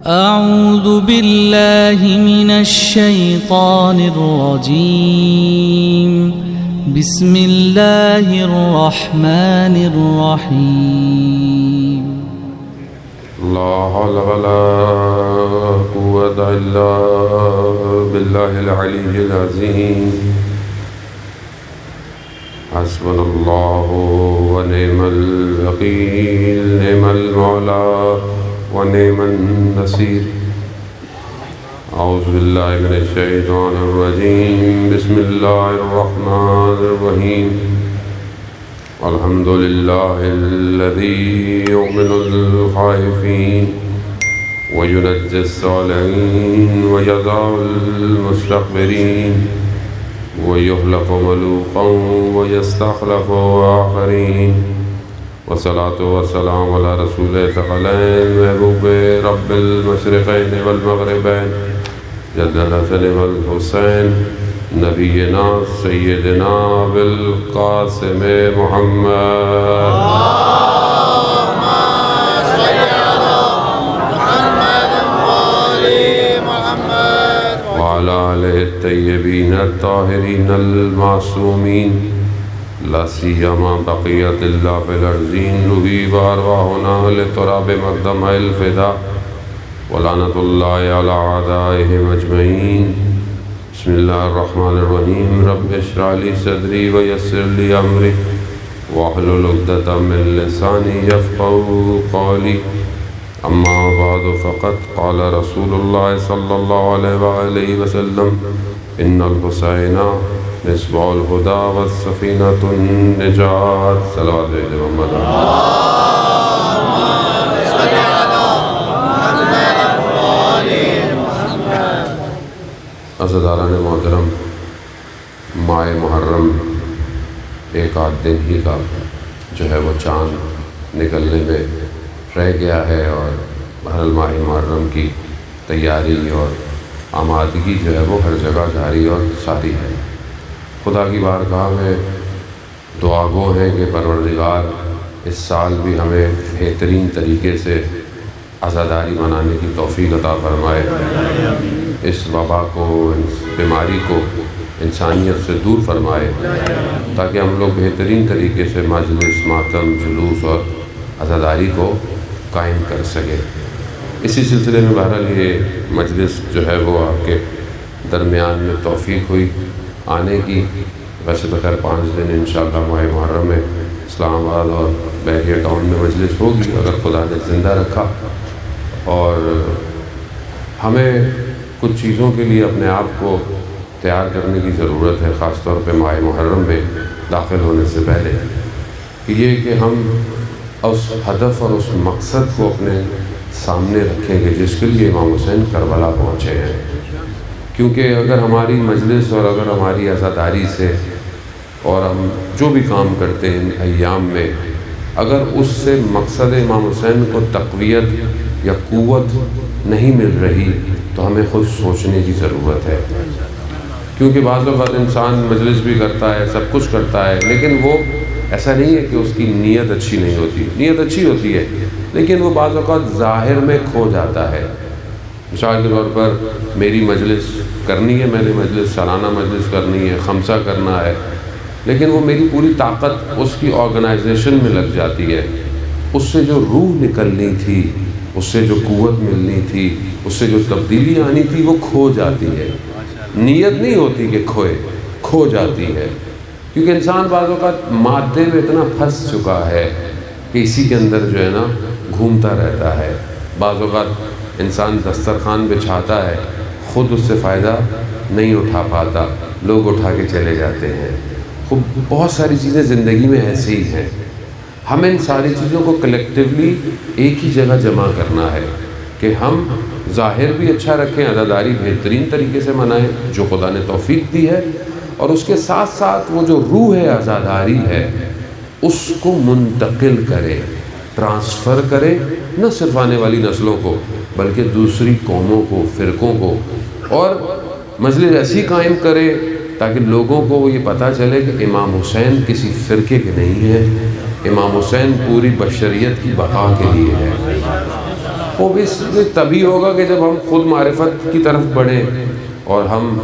أعوذ بالله من الشيطان الرجيم. بسم الله الرحمن الرحيم. لا حول ولا قوة إلا بالله العلي العظيم. حسبنا الله ونعم الوكيل، نعم المولى ونعم النصير. أعوذ بالله من الشيطان الرجيم. بسم الله الرحمن الرحيم. الحمد لله الذي يؤمن الخائفين وينجي الصالحين ويضع المستكبرين ويهلك ملوكا ويستخلف آخرين. والصلاة والسلام على رسول ثقلين محبوب رب المشرقين والمغربين جد الحسن والحسين نبينا سيدنا بالقاسم محمد. اللهم صل على محمد وآل محمد وعلى آله الطيبين الطاهرين المعصومين، لا سيما بقية الله في الأرضين، روحي وأرواحنا لتراب مقدم الفداء، ولعنة الله على أعدائهم أجمعين. بسم الله الرحمن الرحيم. رب اشرح لي صدري ويسر لي أمري واحلل عقدة من لساني يفقهوا قولي. أما بعد فقد قال رسول الله صلى الله عليه وآله وسلم: إن الحسين مصباح الهدى والسفينة النجاة. صلوات محمد. اللهم صل على محمد وآل محمد. عزیزان محترم، ماہ محرم ایک آدھ دن ہی کا جو ہے وہ چاند نکلنے میں رہ گیا ہے، اور بہرحال ماہ محرم کی تیاری اور آمادگی جو ہے وہ ہر جگہ جاری اور ساری ہے. خدا کی بارگاہ میں دعا گو ہیں کہ پروردگار اس سال بھی ہمیں بہترین طریقے سے عزاداری منانے کی توفیق عطا فرمائے، اس وبا کو، اس بیماری کو انسانیت سے دور فرمائے، تاکہ ہم لوگ بہترین طریقے سے مجلس، ماتم، جلوس اور عزاداری کو قائم کر سکیں. اسی سلسلے میں بہرحال یہ مجلس جو ہے وہ آپ کے درمیان میں توفیق ہوئی آنے کی. ویسے تو خیر 5 دن انشاءاللہ ماہ محرم میں اسلام آباد اور بحریہ ٹاؤن میں مجلس ہوگی، اگر خدا نے زندہ رکھا. اور ہمیں کچھ چیزوں کے لیے اپنے آپ کو تیار کرنے کی ضرورت ہے، خاص طور پہ ماہ محرم میں داخل ہونے سے پہلے، کہ یہ کہ ہم اس ہدف اور اس مقصد کو اپنے سامنے رکھیں گے جس کے لیے امام حسین کربلا پہنچے ہیں. کیونکہ اگر ہماری مجلس اور اگر ہماری عزاداری سے اور ہم جو بھی کام کرتے ہیں ان ایام میں، اگر اس سے مقصد امام حسین کو تقویت یا قوت نہیں مل رہی تو ہمیں خود سوچنے کی ضرورت ہے. کیونکہ بعض اوقات انسان مجلس بھی کرتا ہے، سب کچھ کرتا ہے، لیکن وہ ایسا نہیں ہے کہ اس کی نیت اچھی نہیں ہوتی. نیت اچھی ہوتی ہے لیکن وہ بعض اوقات ظاہر میں کھو جاتا ہے. مثال کے طور پر میری مجلس کرنی ہے، میں نے مجلس سالانہ مجلس کرنی ہے، خمسہ کرنا ہے، لیکن وہ میری پوری طاقت اس کی آرگنائزیشن میں لگ جاتی ہے. اس سے جو روح نکلنی تھی، اس سے جو قوت ملنی تھی، اس سے جو تبدیلی آنی تھی، وہ کھو جاتی ہے. نیت نہیں ہوتی کہ کھو جاتی ہے. کیونکہ انسان بعض اوقات مادے میں اتنا پھنس چکا ہے کہ اسی کے اندر جو ہے نا گھومتا رہتا ہے. بعض اوقات انسان دسترخوان بچھاتا ہے، خود اس سے فائدہ نہیں اٹھا پاتا، لوگ اٹھا کے چلے جاتے ہیں. خود بہت ساری چیزیں زندگی میں ایسے ہی ہیں. ہمیں ان ساری چیزوں کو کلیکٹیولی ایک ہی جگہ جمع کرنا ہے کہ ہم ظاہر بھی اچھا رکھیں، عزاداری بہترین طریقے سے منائیں جو خدا نے توفیق دی ہے، اور اس کے ساتھ ساتھ وہ جو روح ہے عزاداری ہے اس کو منتقل کرے، ٹرانسفر کرے، نہ صرف آنے والی نسلوں کو بلکہ دوسری قوموں کو، فرقوں کو، اور مجلس ایسی قائم کرے تاکہ لوگوں کو یہ پتہ چلے کہ امام حسین کسی فرقے کے نہیں ہیں، امام حسین پوری بشریت کی بقا کے لیے ہے. وہ اس تبھی ہوگا کہ جب ہم خود معرفت کی طرف بڑھیں اور ہم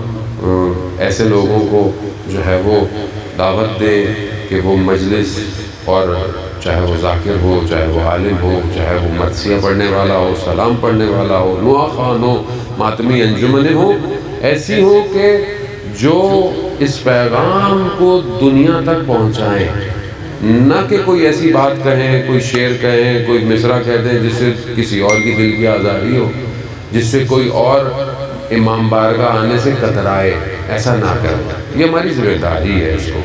ایسے لوگوں کو جو ہے وہ دعوت دیں کہ وہ مجلس، اور چاہے وہ ذاکر ہو، چاہے وہ عالم ہو، چاہے وہ مرثیہ پڑھنے والا ہو، سلام پڑھنے والا ہو، نوا خوان ہو، ماتمی انجمنیں ہو، ایسی ہو کہ جو اس پیغام کو دنیا تک پہنچائیں، نہ کہ کوئی ایسی بات کہیں، کوئی شعر کہیں، کوئی مصرع کہہ دیں جس سے کسی اور کی دل کی آزاری ہو، جس سے کوئی اور امام بارگاہ آنے سے کترائے. ایسا نہ کریں، یہ ہماری ذمہ داری ہے. اس کو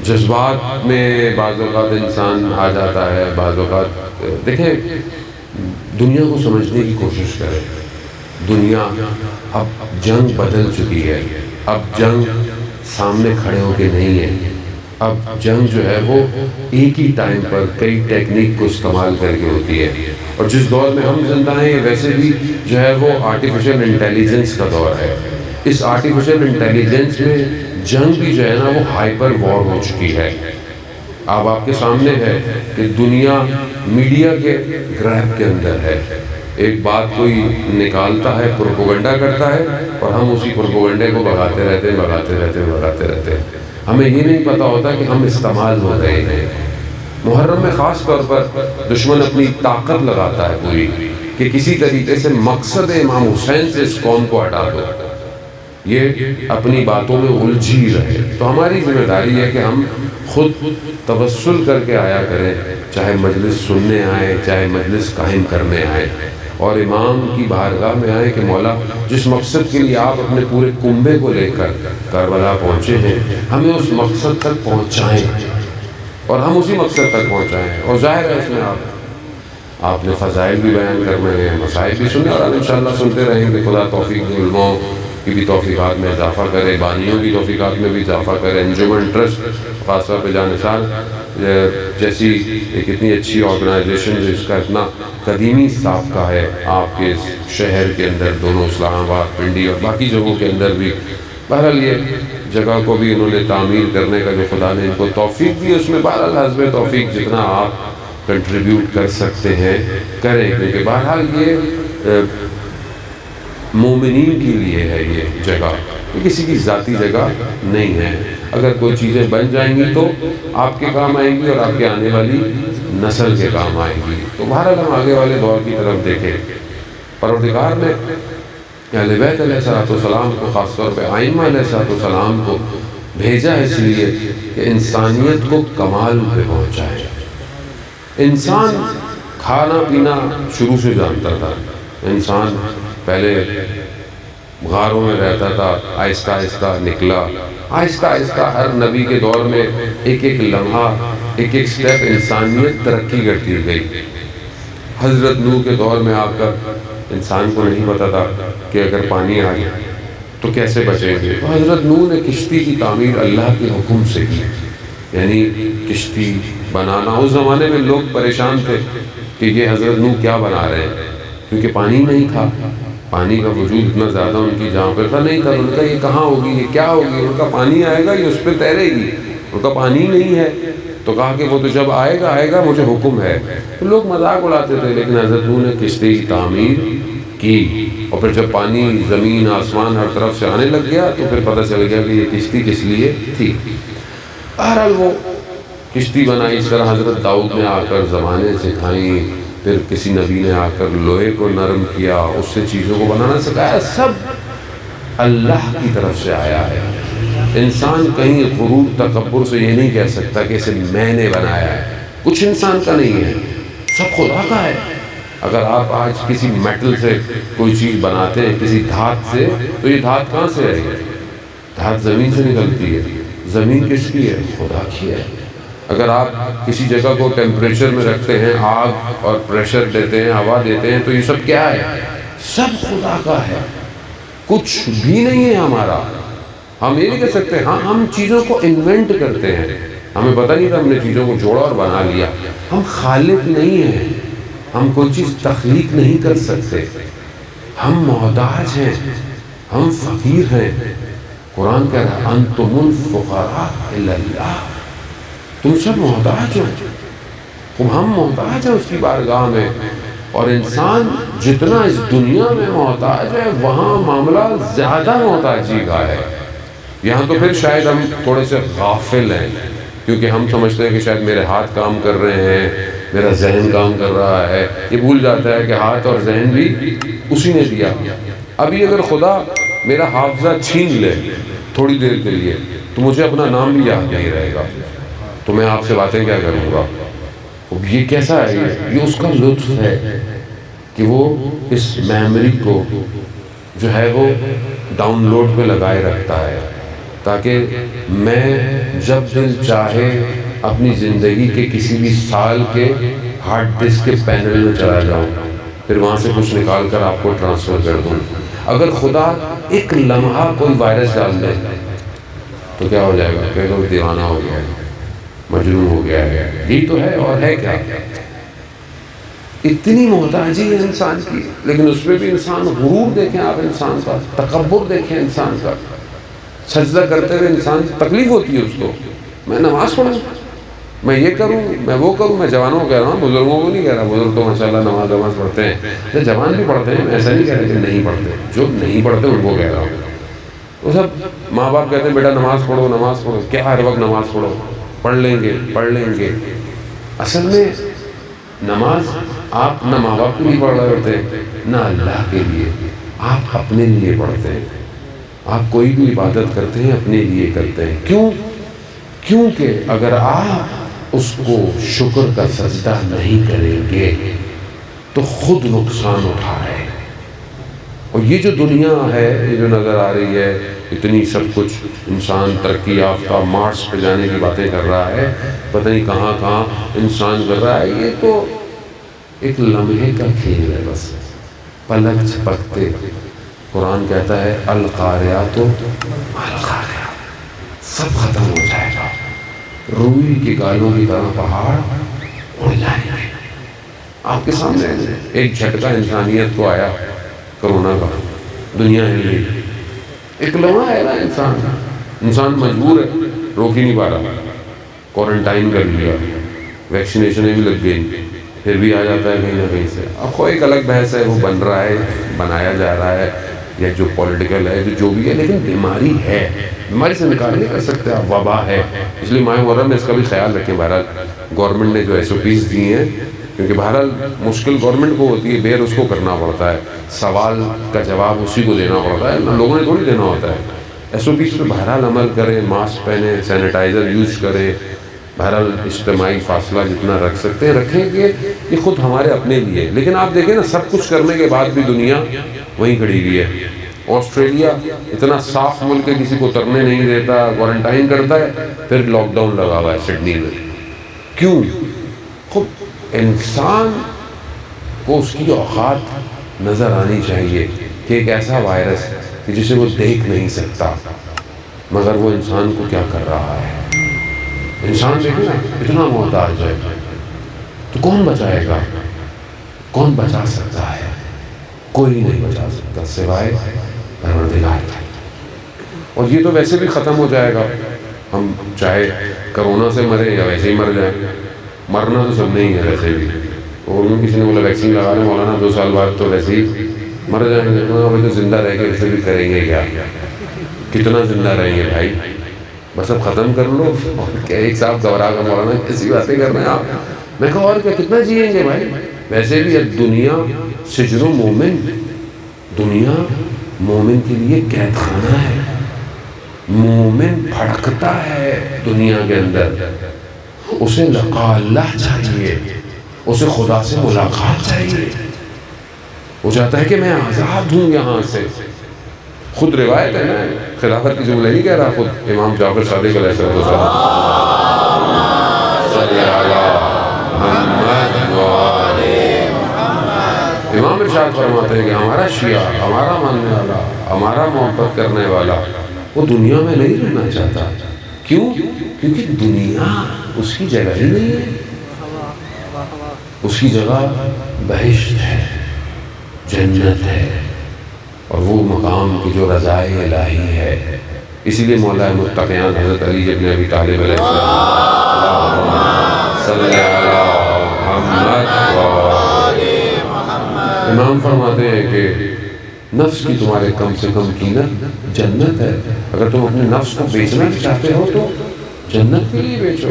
جذبات میں بعض اوقات انسان آ جاتا ہے، بعض اوقات دیکھیں دنیا کو سمجھنے کی کوشش کریں. دنیا اب جنگ بدل چکی ہے، اب جنگ سامنے کھڑے ہو کے نہیں ہے، اب جنگ جو ہے وہ ایک ہی ٹائم پر کئی ٹیکنیک کو استعمال کر کے ہوتی ہے. اور جس دور میں ہم زندہ ہیں ویسے بھی جو ہے وہ آرٹیفیشل انٹیلیجنس کا دور ہے. اس آرٹیفیشل انٹیلیجنس میں جنگ بھی جو ہے نا وہ ہائپر وار ہو چکی ہے. اب آپ کے سامنے ہے کہ دنیا میڈیا کے گریب کے اندر ہے. ایک بات کوئی نکالتا ہے، پروپیگنڈا کرتا ہے، اور ہم اسی پروپیگنڈے کو بگاتے رہتے ہیں. ہمیں یہ نہیں پتہ ہوتا کہ ہم استعمال ہو رہے ہیں. محرم میں خاص طور پر دشمن اپنی طاقت لگاتا ہے پوری کہ کسی طریقے سے مقصد امام حسین سے اس قوم کو ہٹا دو، یہ اپنی باتوں میں الجھی رہے. تو ہماری ذمہ داری ہے کہ ہم خود توسل کر کے آیا کریں، چاہے مجلس سننے آئیں، چاہے مجلس قائم کرنے آئیں، اور امام کی بارگاہ میں آئیں کہ مولا جس مقصد کے لیے آپ اپنے پورے کنبے کو لے کر کربلا پہنچے ہیں، ہمیں اس مقصد تک پہنچائیں اور ہم اسی مقصد تک پہنچائیں. اور ظاہر ہے اس میں آپ نے فضائل بھی بیان کرنے ہیں، مسائل بھی سننے، اور انشاءاللہ سنتے رہیں گے. خدا توفیق دے، علماء کی بھی توفیقات میں اضافہ کرے، بانیوں کی توفیقات میں بھی اضافہ کرے. انجمن ٹرسٹ خاص طور پہ جانثار جیسی ایک اتنی اچھی آرگنائزیشن جس کا اتنا قدیمی سابقہ ہے آپ کے شہر کے اندر، دونوں اسلام آباد، پنڈی اور باقی جگہوں کے اندر بھی. بہرحال یہ جگہ کو بھی انہوں نے تعمیر کرنے کا جو خدا نے ان کو توفیق دی، اس میں بہرحال حسب توفیق جتنا آپ کنٹریبیوٹ کر سکتے ہیں کریں، کیونکہ بہرحال یہ مومنین کے لیے ہے. یہ جگہ یہ کسی کی ذاتی جگہ نہیں ہے. اگر کوئی چیزیں بن جائیں گی تو آپ کے کام آئیں گی اور آپ کے آنے والی نسل کے کام آئیں گی. تو بہرحال ہم آگے والے دور کی طرف دیکھیں. پروردگار نے اہل بیت علیہ السلام کو، خاص طور پہ ائمہ علیہ السلام کو بھیجا اس لیے کہ انسانیت کو کمال پہ پہنچائے. انسان کھانا پینا شروع سے جانتا تھا. انسان پہلے غاروں میں رہتا تھا، آہستہ آہستہ نکلا، آہستہ آہستہ ہر نبی کے دور میں ایک ایک لمحہ، ایک ایک سٹیپ انسانیت ترقی کرتی گئی. حضرت نوح کے دور میں آ کر انسان کو نہیں پتا تھا کہ اگر پانی آ گیا تو کیسے بچیں گے. تو حضرت نوح نے کشتی کی تعمیر اللہ کے حکم سے کی. یعنی کشتی بنانا، اس زمانے میں لوگ پریشان تھے کہ یہ حضرت نوح کیا بنا رہے ہیں، کیونکہ پانی نہیں تھا. پانی کا وجود اتنا زیادہ ان کی جہاں پر تھا نہیں تھا. ان کا یہ کہاں ہوگی، یہ کیا ہوگی، ان کا پانی آئے گا یہ اس پہ تیرے گی، ان کا پانی نہیں ہے. تو کہا کہ وہ تو جب آئے گا مجھے حکم ہے. تو لوگ مذاق اڑاتے تھے، لیکن حضرت نوح نے کشتی کی تعمیر کی. اور پھر جب پانی زمین آسمان ہر طرف سے آنے لگ گیا تو پھر پتہ چل گیا کہ یہ کشتی کس لیے تھی. بہرحال وہ کشتی بنائی. اس طرح حضرت داؤد نے آ کر زبانیں سکھائیں، پھر کسی نبی نے آ کر لوہے کو نرم کیا، اس سے چیزوں کو بنانا سکھایا. سب اللہ کی طرف سے آیا ہے. انسان کہیں غرور تکبر سے یہ نہیں کہہ سکتا کہ اسے میں نے بنایا ہے. کچھ انسان کا نہیں ہے، سب خدا کا ہے. اگر آپ آج کسی میٹل سے کوئی چیز بناتے ہیں، کسی دھات سے، تو یہ دھات کہاں سے آئی ہے؟ دھات زمین سے نکلتی ہے. زمین کس کی ہے؟ خدا کی ہے. اگر آپ کسی جگہ کو ٹیمپریچر میں رکھتے ہیں، آگ اور پریشر دیتے ہیں، ہوا دیتے ہیں، تو یہ سب کیا ہے؟ سب خدا کا ہے. کچھ بھی نہیں ہے ہمارا. ہم یہ نہیں کہہ سکتے ہاں ہم چیزوں کو انوینٹ کرتے ہیں، ہمیں پتہ نہیں تھا، ہم نے چیزوں کو جوڑا اور بنا لیا. ہم خالق نہیں ہیں، ہم کوئی چیز تخلیق نہیں کر سکتے. ہم محتاج ہیں، ہم فقیر ہیں. قرآن کہہ رہا ہے انتم الفقراء الی اللہ، تم سب محتاج ہو. ہم محتاج ہیں اس کی بارگاہ میں. اور انسان جتنا اس دنیا میں محتاج ہے وہاں معاملہ زیادہ محتاجی کا ہے. یہاں تو پھر شاید ہم تھوڑے سے غافل ہیں، کیونکہ ہم سمجھتے ہیں کہ شاید میرے ہاتھ کام کر رہے ہیں، میرا ذہن کام کر رہا ہے. یہ بھول جاتا ہے کہ ہاتھ اور ذہن بھی اسی نے دیا. ابھی اگر خدا میرا حافظہ چھین لے تھوڑی دیر کے لیے تو مجھے اپنا نام بھی یاد نہیں رہے گا، تو میں آپ سے باتیں کیا کروں گا؟ یہ کیسا ہے؟ یہ اس کا لطف ہے کہ وہ اس میموری کو جو ہے وہ ڈاؤن لوڈ پہ لگائے رکھتا ہے، تاکہ میں جب دل چاہے اپنی زندگی کے کسی بھی سال کے ہارڈ ڈسک کے پینل میں چلا جاؤں، پھر وہاں سے کچھ نکال کر آپ کو ٹرانسفر کر دوں. اگر خدا ایک لمحہ کوئی وائرس ڈال دے تو کیا ہو جائے گا؟ کہ تو دیوانہ ہو گیا ہے، مجنون ہو گیا ہے. یہی تو ہے، اور ہے کیا؟ اتنی محتاجی ہے انسان کی، لیکن اس پہ بھی انسان غرور دیکھیں آپ، انسان کا تکبر دیکھیں انسان کا. سجدہ کرتے ہوئے انسان تکلیف ہوتی ہے اس کو، میں نماز پڑھوں، میں یہ کروں، میں وہ کروں. میں جوانوں کو کہہ رہا ہوں، بزرگوں کو نہیں کہہ رہا. بزرگ تو ماشاءاللہ نماز پڑھتے ہیں، جوان بھی پڑھتے ہیں، ایسا نہیں کہہ رہے کہ نہیں پڑھتے. جو نہیں پڑھتے ان کو کہہ رہا ہوں. وہ سب ماں باپ کہتے ہیں بیٹا نماز پڑھو نماز پڑھو. کیا ہر وقت نماز پڑھو؟ پڑھ لیں گے. اصل میں نماز آپ نہ ماں باپ کے لیے پڑھ رہے ہوتے ہیں نہ اللہ کے لیے، آپ اپنے لیے پڑھتے ہیں. آپ کوئی بھی عبادت کرتے ہیں اپنے لیے کرتے ہیں. کیونکہ اگر آپ اس کو شکر کا سجدہ نہیں کریں گے تو خود نقصان اٹھا رہے ہیں. اور یہ جو دنیا ہے، یہ جو نظر آ رہی ہے، اتنی سب کچھ انسان ترقی یافتہ مارس پہ جانے کی باتیں کر رہا ہے، پتہ نہیں کہاں کہاں انسان کر رہا ہے. یہ تو ایک لمحے کا کھیل ہے، بس پلک جھپکتے. قرآن کہتا ہے القاریات القاریات، سب ختم ہو جائے گا. روئی کے گالوں کی طرح پہاڑ اڑ جائیں گے. آپ کے سامنے ایک جھٹکا انسانیت کو آیا کرونا کا، دنیا ہل گئی. ایک لمحہ ہے نا، انسان مجبور ہے، روک ہی نہیں پا رہا. کوارنٹائن کر لیا، ویکسینیشنیں بھی لگ گئی، پھر بھی آ جاتا ہے کہیں نہ کہیں سے. اب کوئی ایک الگ بحث ہے، وہ بن رہا ہے، بنایا جا رہا ہے، یا جو پولیٹیکل ہے جو بھی ہے، لیکن بیماری ہے، بیماری سے نکال نہیں کر سکتے آپ. وبا ہے، اس لیے ماہ محرم میں اس کا بھی خیال رکھیں. بہرحال گورنمنٹ نے جو SOPs دی ہیں، کیونکہ بہرحال مشکل گورنمنٹ کو ہوتی ہے، بیر اس کو کرنا پڑتا ہے، سوال کا جواب اسی کو دینا پڑتا ہے، لوگوں نے تھوڑی دینا ہوتا ہے. SOPs پہ بہرحال عمل کریں، ماسک پہنیں، سینیٹائزر یوز کریں. بہرحال اجتماعی فاصلہ جتنا رکھ سکتے ہیں رکھیں گے، یہ خود ہمارے اپنے لیے. لیکن آپ دیکھیں نا، سب کچھ کرنے کے بعد بھی دنیا وہیں کھڑی ہوئی ہے. آسٹریلیا اتنا صاف ملک ہے، کسی کو اترنے نہیں دیتا، کوارنٹائن کرتا ہے، پھر لاک ڈاؤن لگا ہوا ہے سڈنی میں. کیوں؟ خود انسان کو اس کی اوقات نظر آنی چاہیے کہ ایک ایسا وائرس کہ جسے وہ دیکھ نہیں سکتا، مگر وہ انسان کو کیا کر رہا ہے. انسان دیکھیں نا، اتنا محتاج ہے، تو کون بچائے گا؟ کون بچا سکتا ہے؟ کوئی نہیں بچا سکتا سوائے پروردگار کا. اور یہ تو ویسے بھی ختم ہو جائے گا، ہم چاہے کرونا سے مرے یا ویسے ہی مر جائیں. مرنا تو سب نہیں ہے ویسے بھی. اور کسی نے بولا ویکسین لگا لیں مولانا 2 سال بعد تو ویسے ہی مر جائیں گے. تو زندہ رہ کے ویسے بھی کریں گے کیا؟ کتنا زندہ رہیں گے بھائی؟ بس اب ختم کر لو. ایک صاحب گھبرا کر مولانا ایسی باتیں کر رہے ہیں آپ. میں کہا اور کیا، کتنا جیئیں گے بھائی؟ ویسے بھی اب دنیا سجن مومن، دنیا مومن کے لیے قید خانہ ہے. مومن بھڑکتا ہے دنیا کے اندر، اسے لقاء اللہ چاہیے، اسے خدا سے ملاقات چاہیے. وہ چاہتا ہے کہ میں آزاد ہوں یہاں سے. خود روایت ہے نا، خلافت کی جملہ نہیں کہہ رہا، خود امام جعفر صادق علیہ السلام امام ارشاد فرماتے ہیں کہ ہمارا شیعہ، ہمارا ماننے والا، ہمارا محبت کرنے والا، وہ دنیا میں نہیں رہنا چاہتا. کیوں؟ کیونکہ دنیا اس کی جگہ ہی نہیں ہے. اس کی جگہ بہشت ہے، جنت ہے، اور وہ مقام کی جو رضائے الہی ہے. اسی لیے مولا متقیان حضرت علی ابن ابی طالب علیہ السلام صلی اللہ علیہ وسلم امام فرماتے ہیں کہ نفس کی تمہارے کم سے کم قیمت جنت ہے. اگر تم اپنے نفس کو بیچنا چاہتے ہو تو جنت کے لیے بیچو.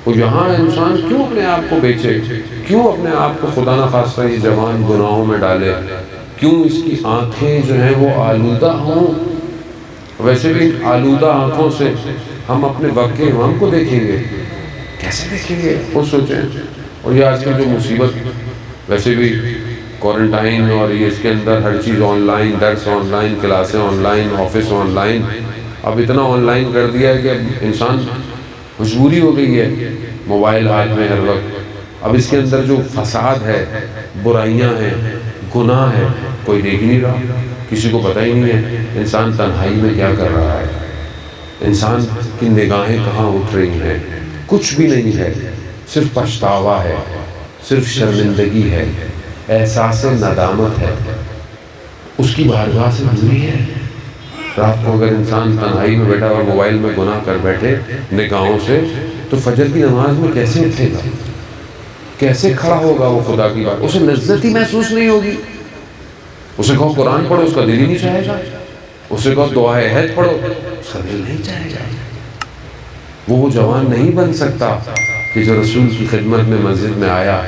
تو یہاں انسان کیوں اپنے آپ کو بیچے؟ کیوں اپنے آپ کو خدا نہ خواستہ یہ جوان گناہوں میں ڈالے؟ کیوں اس کی آنکھیں جو ہیں وہ آلودہ ہوں؟ ویسے بھی آلودہ آنکھوں سے ہم اپنے وقت کے امام کو دیکھیں گے، کیسے دیکھیں گے؟ وہ سوچیں. اور یہ آج کل جو مصیبت، ویسے بھی کوارنٹائن اور یہ اس کے اندر ہر چیز آن لائن، درس آن لائن، کلاسیں online, office online, اب اتنا آن لائن کر دیا ہے کہ اب انسان مجبوری ہو گئی ہے موبائل ہاتھ میں ہر وقت. اب اس کے اندر جو فساد ہے، برائیاں ہیں، گناہ ہے، کوئی دیکھ نہیں رہا، کسی کو پتہ ہی نہیں ہے انسان تنہائی میں کیا کر رہا ہے، انسان کی نگاہیں کہاں اٹھ رہی ہیں. کچھ بھی نہیں ہے، صرف پچھتاوا ہے، صرف شرمندگی ہے، احساس ندامت ہے. اس کی بارگاہ سے دوری ہے. رات کو اگر انسان تنہائی میں بیٹھا اور موبائل میں گناہ کر بیٹھے نگاہوں سے، تو فجر کی نماز میں کیسے اٹھے گا؟ کیسے کھڑا ہوگا وہ خدا کی بات؟ اسے لذت ہی محسوس نہیں ہوگی. اسے کہو قرآن پڑھو، اس کا دل ہی نہیں چاہے گا. اسے کہو دعائے عہد پڑھو، اس کا دل نہیں چاہے گا. وہ جوان نہیں بن سکتا کہ جو رسول کی خدمت میں مسجد میں آیا،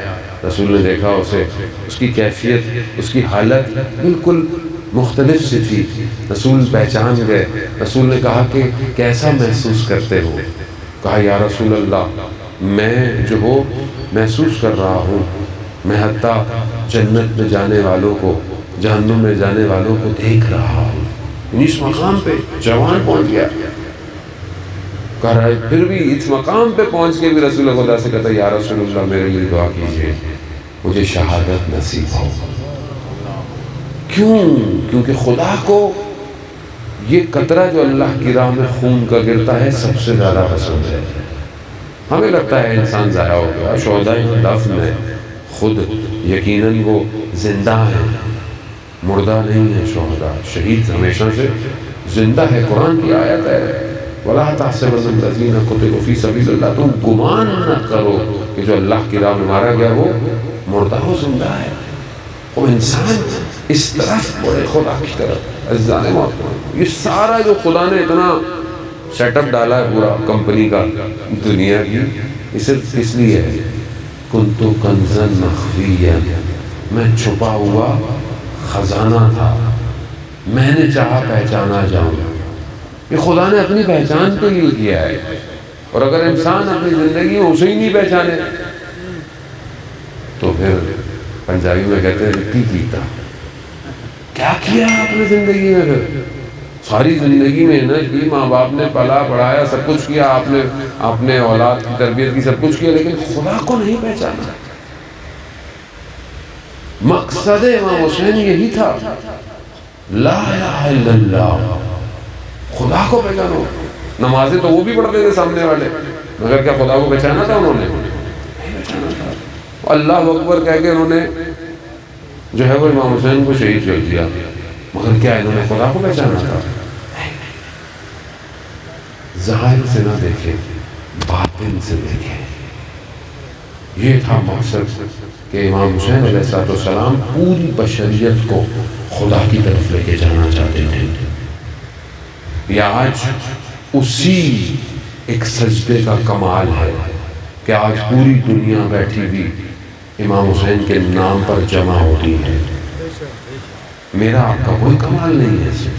رسول نے دیکھا اسے، اس کی کیفیت، اس کی حالت بالکل مختلف سی تھی. رسول پہچان گئے. رسول نے کہا کہ کیسا محسوس کرتے ہو؟ کہا یا رسول اللہ، میں جو ہو محسوس کر رہا ہوں، میں حتیٰ جنت میں جانے والوں کو، جہنم میں جانے والوں کو دیکھ رہا ہوں. اس مقام پہ جوان پہنچ گیا. کہہ رہا ہے پھر بھی اس مقام پہ پہنچ کے بھی رسول خدا سے کہتا ہے یا رسول اللہ میرے لیے دعا کیجئے، مجھے شہادت نصیب ہو. کیوں؟ کیونکہ خدا کو یہ قطرہ جو اللہ کی راہ میں خون کا گرتا ہے سب سے زیادہ پسند ہے. ہمیں لگتا ہے انسان ضائع ہو گیا. شہداء دفن میں خود یقیناً وہ زندہ ہیں، مردہ نہیں ہے. شہداء، شہید ہمیشہ سے زندہ ہے. قرآن کی آیت ہے وَلَا تَحْسَبَنَّ الَّذِينَ قُتِلُوا فِي سَبِيلِ اللَّهِ. تم گمان نہ کرو کہ جو اللہ کی راہ میں مارا گیا وہ مردہ ہو، زندہ ہے. وہ انسان اس طرف بڑے خدا کی طرف عزیزان محترم. یہ سارا جو خدا نے اتنا سیٹ اپ ڈالا ہے پورا کمپنی کا دنیا کی، یہ صرف اس لیے ہے كُنْتُ كَنْزًا مَخْفِيًّا، میں چھپا ہوا خزانہ تھا، میں نے چاہا پہچانا جاؤں. یہ خدا نے اپنی پہچان کے لیے کیا ہے. اور اگر انسان اپنی زندگی میں اسے ہی نہیں پہچانے تو پھر پنجابی میں کہتے ہیں رٹی پیتا. کیا کیا آپ نے زندگی میں؟ پھر ساری زندگی میں محنت کی، ماں باپ نے پلا پڑھایا، سب کچھ کیا، آپ نے اولاد کی تربیت کی، سب کچھ کیا، لیکن خدا کو نہیں پہچانا. مقصد امام حسین یہی تھا، لا الہ الا اللہ، خدا کو پہچانو. نمازیں تو وہ بھی پڑھتے تھے سامنے والے، مگر کیا خدا کو پہچانا تھا انہوں نے؟ نہیں پہچانا تھا. اللہ اکبر کہہ کے انہوں نے جو ہے وہ امام حسین کو شہید کر دیا، مگر کیا انہوں نے خدا کو پہچانا تھا؟ ظاہر سے نہ دیکھیں، باطن سے دیکھیں. یہ تھا مقصد کہ امام حسین علیہ السلام پوری بشریت کو خدا کی طرف لے کے جانا چاہتے تھے. یہ آج اسی ایک سجدے کا کمال ہے کہ آج پوری دنیا بیٹھی بھی امام حسین کے نام پر جمع ہوتی ہے. میرا آپ کا کوئی کمال نہیں ہے.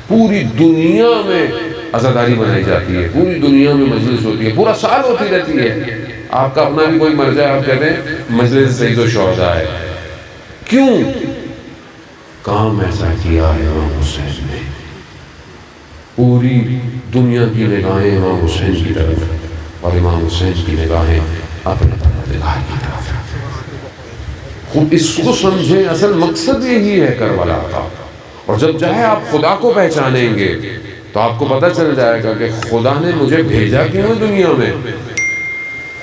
پوری دنیا میں عزاداری بنائی جاتی ہے، پوری دنیا میں مجلس ہوتی ہے، پورا سال ہوتی رہتی ہے. آپ کا اپنا بھی کوئی مرجع ہے، آپ کہتے ہیں مجلس سید الشہداء ہے. کیوں؟ کام ایسا کیا ہے امام حسین نے. پوری دنیا کی نگاہیں امام حسین کی طرف اور امام حسین کی نگاہیں اپنے پروردگار کی طرف. خود اس کو سمجھیں، اصل مقصد یہی ہے کربلا کا. اور جب چاہے آپ خدا کو پہچانیں گے تو آپ کو پتہ چل جائے گا کہ خدا نے مجھے بھیجا کیوں ہے دنیا میں.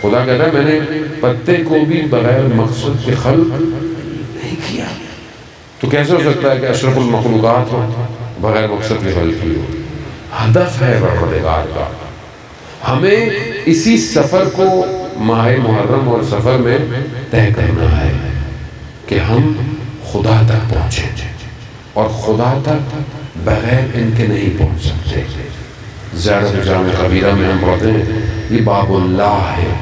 خدا کہتا ہے میں نے پتے کو بھی بغیر مقصد کے خلق نہیں کیا. تو کیسے ہو سکتا ہے کہ اشرف المخلوقات ہو بغیر مقصد کے خلق کی ہو؟ ہدف ہے پروردگار کا. ہمیں اسی سفر کو ماہ محرم اور سفر میں طے کرنا ہے کہ ہم خدا تک پہنچیں، اور خدا تک بغیر ان کے نہیں پہنچ سکتے۔ زیارت جامع کبیرہ میں ہم پڑھتے ہیں یہ باب اللہ ہے،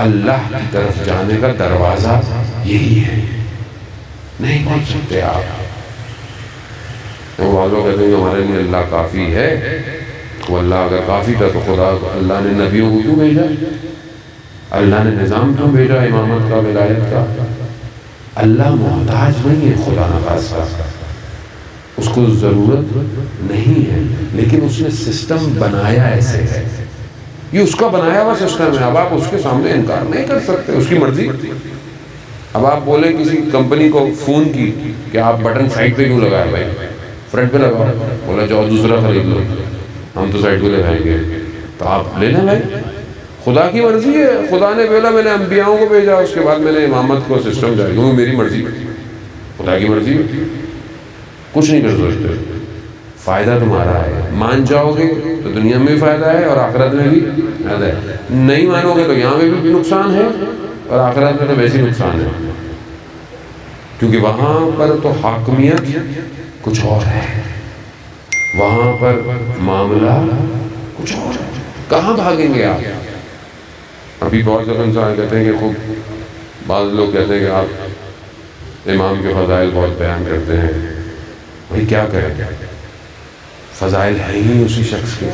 اللہ کی طرف جانے کا دروازہ یہی ہے، نہیں پہنچ سکتے آپ۔ وہ لوگ کہتے ہیں کہ ہمارے لیے اللہ کافی ہے، وہ اللہ اگر کافی تھا تو خدا اللہ نے نبیوں کو کیوں بھیجا؟ اللہ نے نظام کیوں بھیجا امامت کا، ولایت کا؟ اللہ محتاج نہیں ہے خدا نخواستہ، اس کو ضرورت نہیں ہے، لیکن اس نے سسٹم بنایا ایسے ہے، یہ اس کا بنایا ہوا سسٹم ہے۔ اب آپ اس کے سامنے انکار نہیں کر سکتے، اس کی مرضی۔ اب آپ بولے کسی کمپنی کو فون کی کہ آپ بٹن سائڈ پہ کیوں لگائے بھائی، فرنٹ پہ لگاؤ، بولا جاؤ دوسرا خرید لو، ہم تو سائڈ پہ لگائیں گے، تو آپ لے لیں بھائی، خدا کی مرضی ہے۔ خدا نے بولا میں نے انبیاؤں کو بھیجا، اس کے بعد میں نے امامت کو سسٹم جاری کیوں، میری مرضی، خدا کی مرضی، کچھ نہیں کر سکتے۔ فائدہ تمہارا ہے، مان جاؤ گے تو دنیا میں بھی فائدہ ہے اور آخرت میں بھی فائدہ ہے، نہیں مانو گے تو یہاں میں بھی نقصان ہے اور آخرت میں تو ویسے نقصان ہے، کیونکہ وہاں پر تو حاکمیت کچھ اور ہے، وہاں پر معاملہ کچھ اور ہے، کہاں بھاگیں گے آپ؟ ابھی بہت سے انسان کہتے ہیں کہ خوب، بعض لوگ کہتے ہیں کہ آپ امام کے فضائل بہت بیان کرتے ہیں، بھائی کیا کریں، فضائل ہے ہی اسی شخص کے،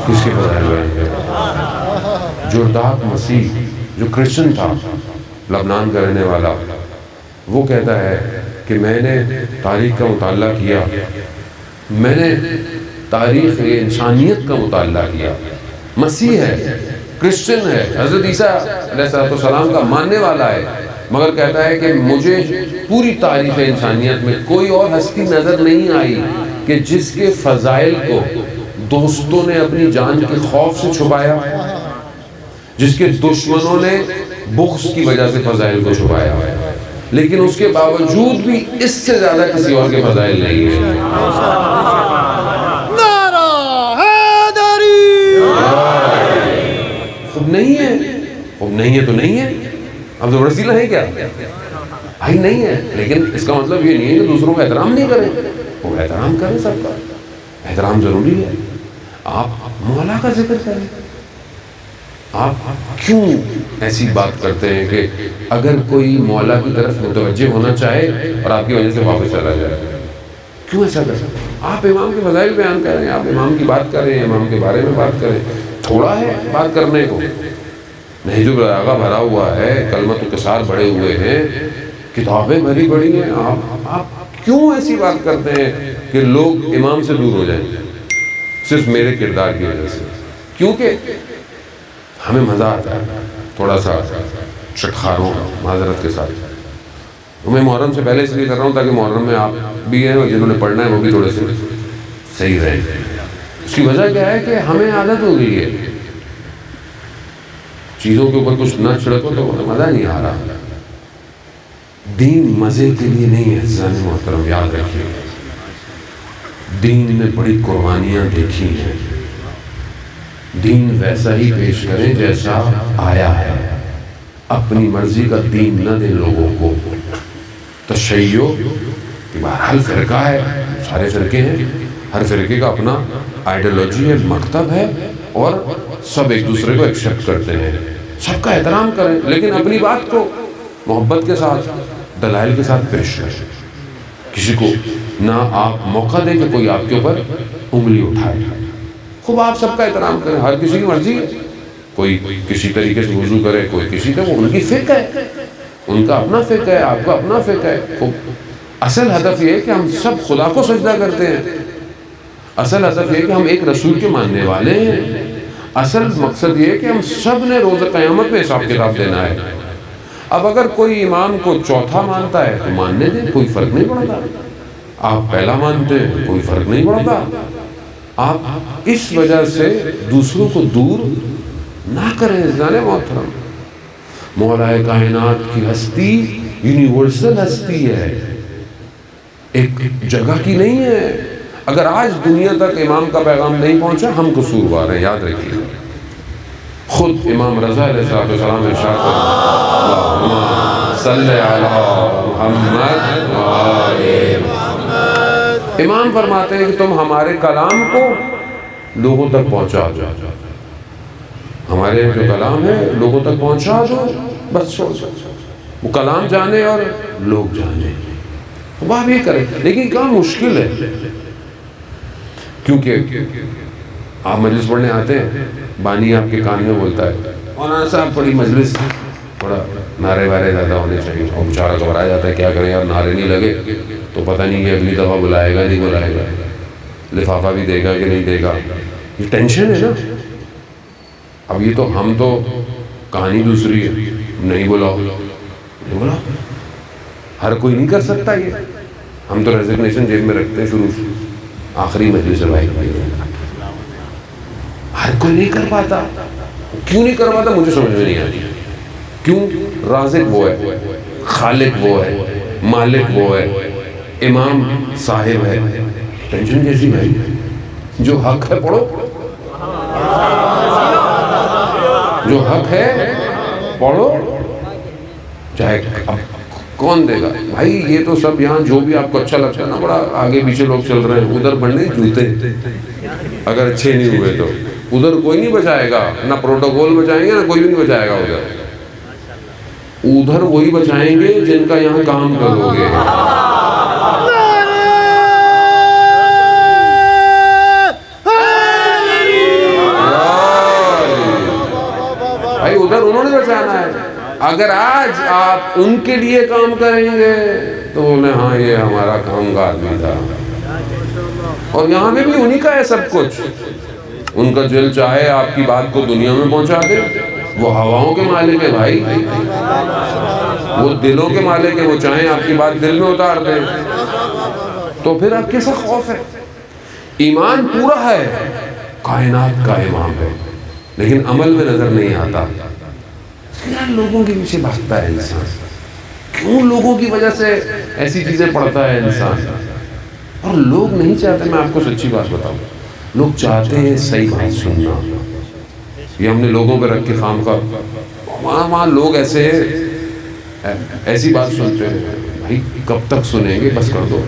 کس کے فضائل بیان کریں؟ جرداق مسیح جو کرسچن تھا، لبنان کا رہنے والا، وہ کہتا ہے کہ میں نے تاریخ کا مطالعہ کیا، میں نے تاریخ انسانیت کا مطالعہ کیا، مسیح ہے، کرسچن ہے، حضرت عیسیٰ علیہ السلام کا ماننے والا ہے، مگر کہتا ہے کہ مجھے پوری تاریخ انسانیت میں کوئی اور ہستی نظر نہیں آئی کہ جس کے فضائل کو دوستوں نے اپنی جان کے خوف سے چھپایا، جس کے دشمنوں نے بغض کی وجہ سے فضائل کو چھپایا، لیکن اس کے باوجود بھی اس سے زیادہ کسی اور کے فضائل نہیں ہیں۔ نعرہ حیدری! خوب نہیں ہے، خوب نہیں ہے تو نہیں ہے، اب تو رسیلہ ہے کیا؟ بھائی نہیں ہے، لیکن اس کا مطلب یہ نہیں ہے کہ دوسروں کا احترام نہیں کریں، وہ احترام کریں، سب کا احترام ضروری ہے۔ آپ مولا کا ذکر کریں، آپ کیوں ایسی بات کرتے ہیں کہ اگر کوئی مولا کی طرف متوجہ ہونا چاہے اور آپ کی وجہ سے واپس چلا جائے، کیوں ایسا کریں؟ آپ امام کے فضائل بیان کریں، آپ امام کی بات کریں، امام کے بارے میں بات کریں، تھوڑا ہے بات کرنے کو، نہج البلاغہ بھرا ہوا ہے، کلمۃ القصار بڑھے ہوئے ہیں، کتابیں بھری پڑی ہیں، آپ کیوں ایسی بات کرتے ہیں کہ لوگ امام سے دور ہو جائیں صرف میرے کردار کی وجہ سے؟ کیونکہ ہمیں مزہ آتا ہے تھوڑا سا چٹخاروں معذرت کے ساتھ، میں محرم سے پہلے اس لیے کر رہا ہوں تاکہ محرم میں آپ بھی ہیں اور جنہوں نے پڑھنا ہے وہ بھی تھوڑے سے صحیح رہیں۔ اس کی وجہ کیا ہے کہ ہمیں عادت ہو گئی ہے چیزوں کے اوپر کچھ نہ چھڑکو تو مزہ نہیں آ رہا۔ دین مزے کے لیے نہیں ہے عزیزان محترم، یاد رکھیے، دین نے بڑی قربانیاں دیکھی ہیں، دین ویسا ہی پیش کریں جیسا آیا ہے، اپنی مرضی کا دین نہ دیں لوگوں کو۔ تشیع ہر فرقہ ہے، سارے فرقے ہیں، ہر فرقے کا اپنا آئیڈیالوجی ہے، مکتب ہے، اور سب ایک دوسرے کو ایکسیپٹ کرتے ہیں، سب کا احترام کریں، لیکن اپنی بات کو محبت کے ساتھ دلائل کے ساتھ پیش کریں۔ کسی کو نہ آپ موقع دیں کہ کوئی آپ کے اوپر انگلی اٹھائے، خوب آپ سب کا احترام کریں، ہر کسی کی مرضی ہے، کوئی کسی طریقے سے وضو کرے، کوئی کسی کا، وہ ان کی فقہ ہے، ان کا اپنا فقہ ہے، آپ کا اپنا فقہ ہے۔ خوب اصل ہدف یہ ہے کہ ہم سب خدا کو سجدہ کرتے ہیں، اصل ہدف یہ ہے کہ ہم ایک رسول کے ماننے والے ہیں، اصل مقصد یہ ہے کہ ہم سب نے روز قیامت میں حساب کتاب دینا ہے۔ اب اگر کوئی امام کو چوتھا مانتا ہے تو ماننے دیں، کوئی فرق نہیں پڑتا، آپ پہلا مانتے ہیں کوئی فرق نہیں پڑتا۔ آپ اس وجہ سے دوسروں کو دور نہ کریں عزیزان محترم۔ مولا کائنات کی ہستی یونیورسل ہستی ہے، ایک جگہ کی نہیں ہے۔ اگر آج دنیا تک امام کا پیغام نہیں پہنچا، ہم قصوروار ہیں، یاد رکھیے۔ خود امام رضا علیہ السلام ارشاد کرتے ہیں، صلی علی محمد و آل محمد۔ امام فرماتے ہیں کہ تم ہمارے کلام کو لوگوں تک پہنچا دو، ہمارے جو کلام ہے لوگوں تک پہنچا دو، بس وہ کلام جانے اور لوگ جانے، وہ آپ یہ کریں۔ لیکن کیا مشکل ہے، کیونکہ آپ مجلس پڑھنے آتے ہیں، بانی آپ کے کان میں بولتا ہے مولانا صاحب بڑی مجلس، تھوڑا نعرے وارے زیادہ ہونے چاہیے، اور بیچارہ گھبرا جاتا ہے کیا کریں یار، نعرے نہیں لگے تو پتہ نہیں کہ اگلی دفعہ بلائے گا نہیں بلائے گا، لفافہ بھی دے گا کہ نہیں دے گا، یہ ٹینشن ہے نا۔ اب یہ تو ہم تو کہانی دوسری ہے، نہیں بلاؤ نہیں بلاؤ، ہر کوئی نہیں کر سکتا یہ، ہم تو ریزگنیشن جیب میں رکھتے ہیں شروع سے، آخری مجلس ہے بھائی، ہر کوئی نہیں کر پاتا۔ کیوں نہیں کر پاتا مجھے سمجھ میں نہیں آتی، کیوں؟ رازق وہ ہے، خالق وہ ہے، مالک وہ ہے، امام صاحب ہے، ٹینشن کیسی بھائی؟ جو حق ہے پڑھو، جو حق ہے پڑھو، چاہے اب کون دے گا بھائی؟ یہ تو سب یہاں جو بھی آپ کو اچھا لگتا ہے نا، بڑا آگے پیچھے لوگ چل رہے ہیں، ادھر بڑھنے جوتے اگر اچھے نہیں ہوئے تو ادھر کوئی نہیں بچائے گا، نہ پروٹوکول بچائیں گے نہ کوئی بھی نہیں بچائے گا ادھر وہی بچائیں گے جن کا یہاں کام کرو گے۔ بھائی ادھر انہوں نے بچانا ہے، اگر آج آپ ان کے لیے کام کریں گے تو بولے ہاں یہ ہمارا کام کا آدمی تھا، اور یہاں میں بھی انہی کا ہے سب کچھ۔ ان کا دل چاہے آپ کی بات کو دنیا میں پہنچا دے، وہ ہواؤں کے مالک ہے بھائی، وہ دلوں کے مالک ہے، وہ چاہیں آپ کی بات دل میں اتار دیں، تو پھر آپ کیسا خوف ہے؟ ایمان پورا ہے، کائنات کا امام ہے، لیکن عمل میں نظر نہیں آتا۔ یار لوگوں کے پیچھے بھاگتا ہے انسان، کیوں لوگوں کی وجہ سے ایسی چیزیں پڑھتا ہے انسان؟ اور لوگ نہیں چاہتے، میں آپ کو سچی بات بتاؤں، لوگ چاہتے ہیں صحیح بات سننا۔ یہ ہم نے لوگوں پہ رکھ کے خام کا وہاں لوگ ایسی بات سنتے ہیں، بھائی کب تک سنیں گے، بس کر دو،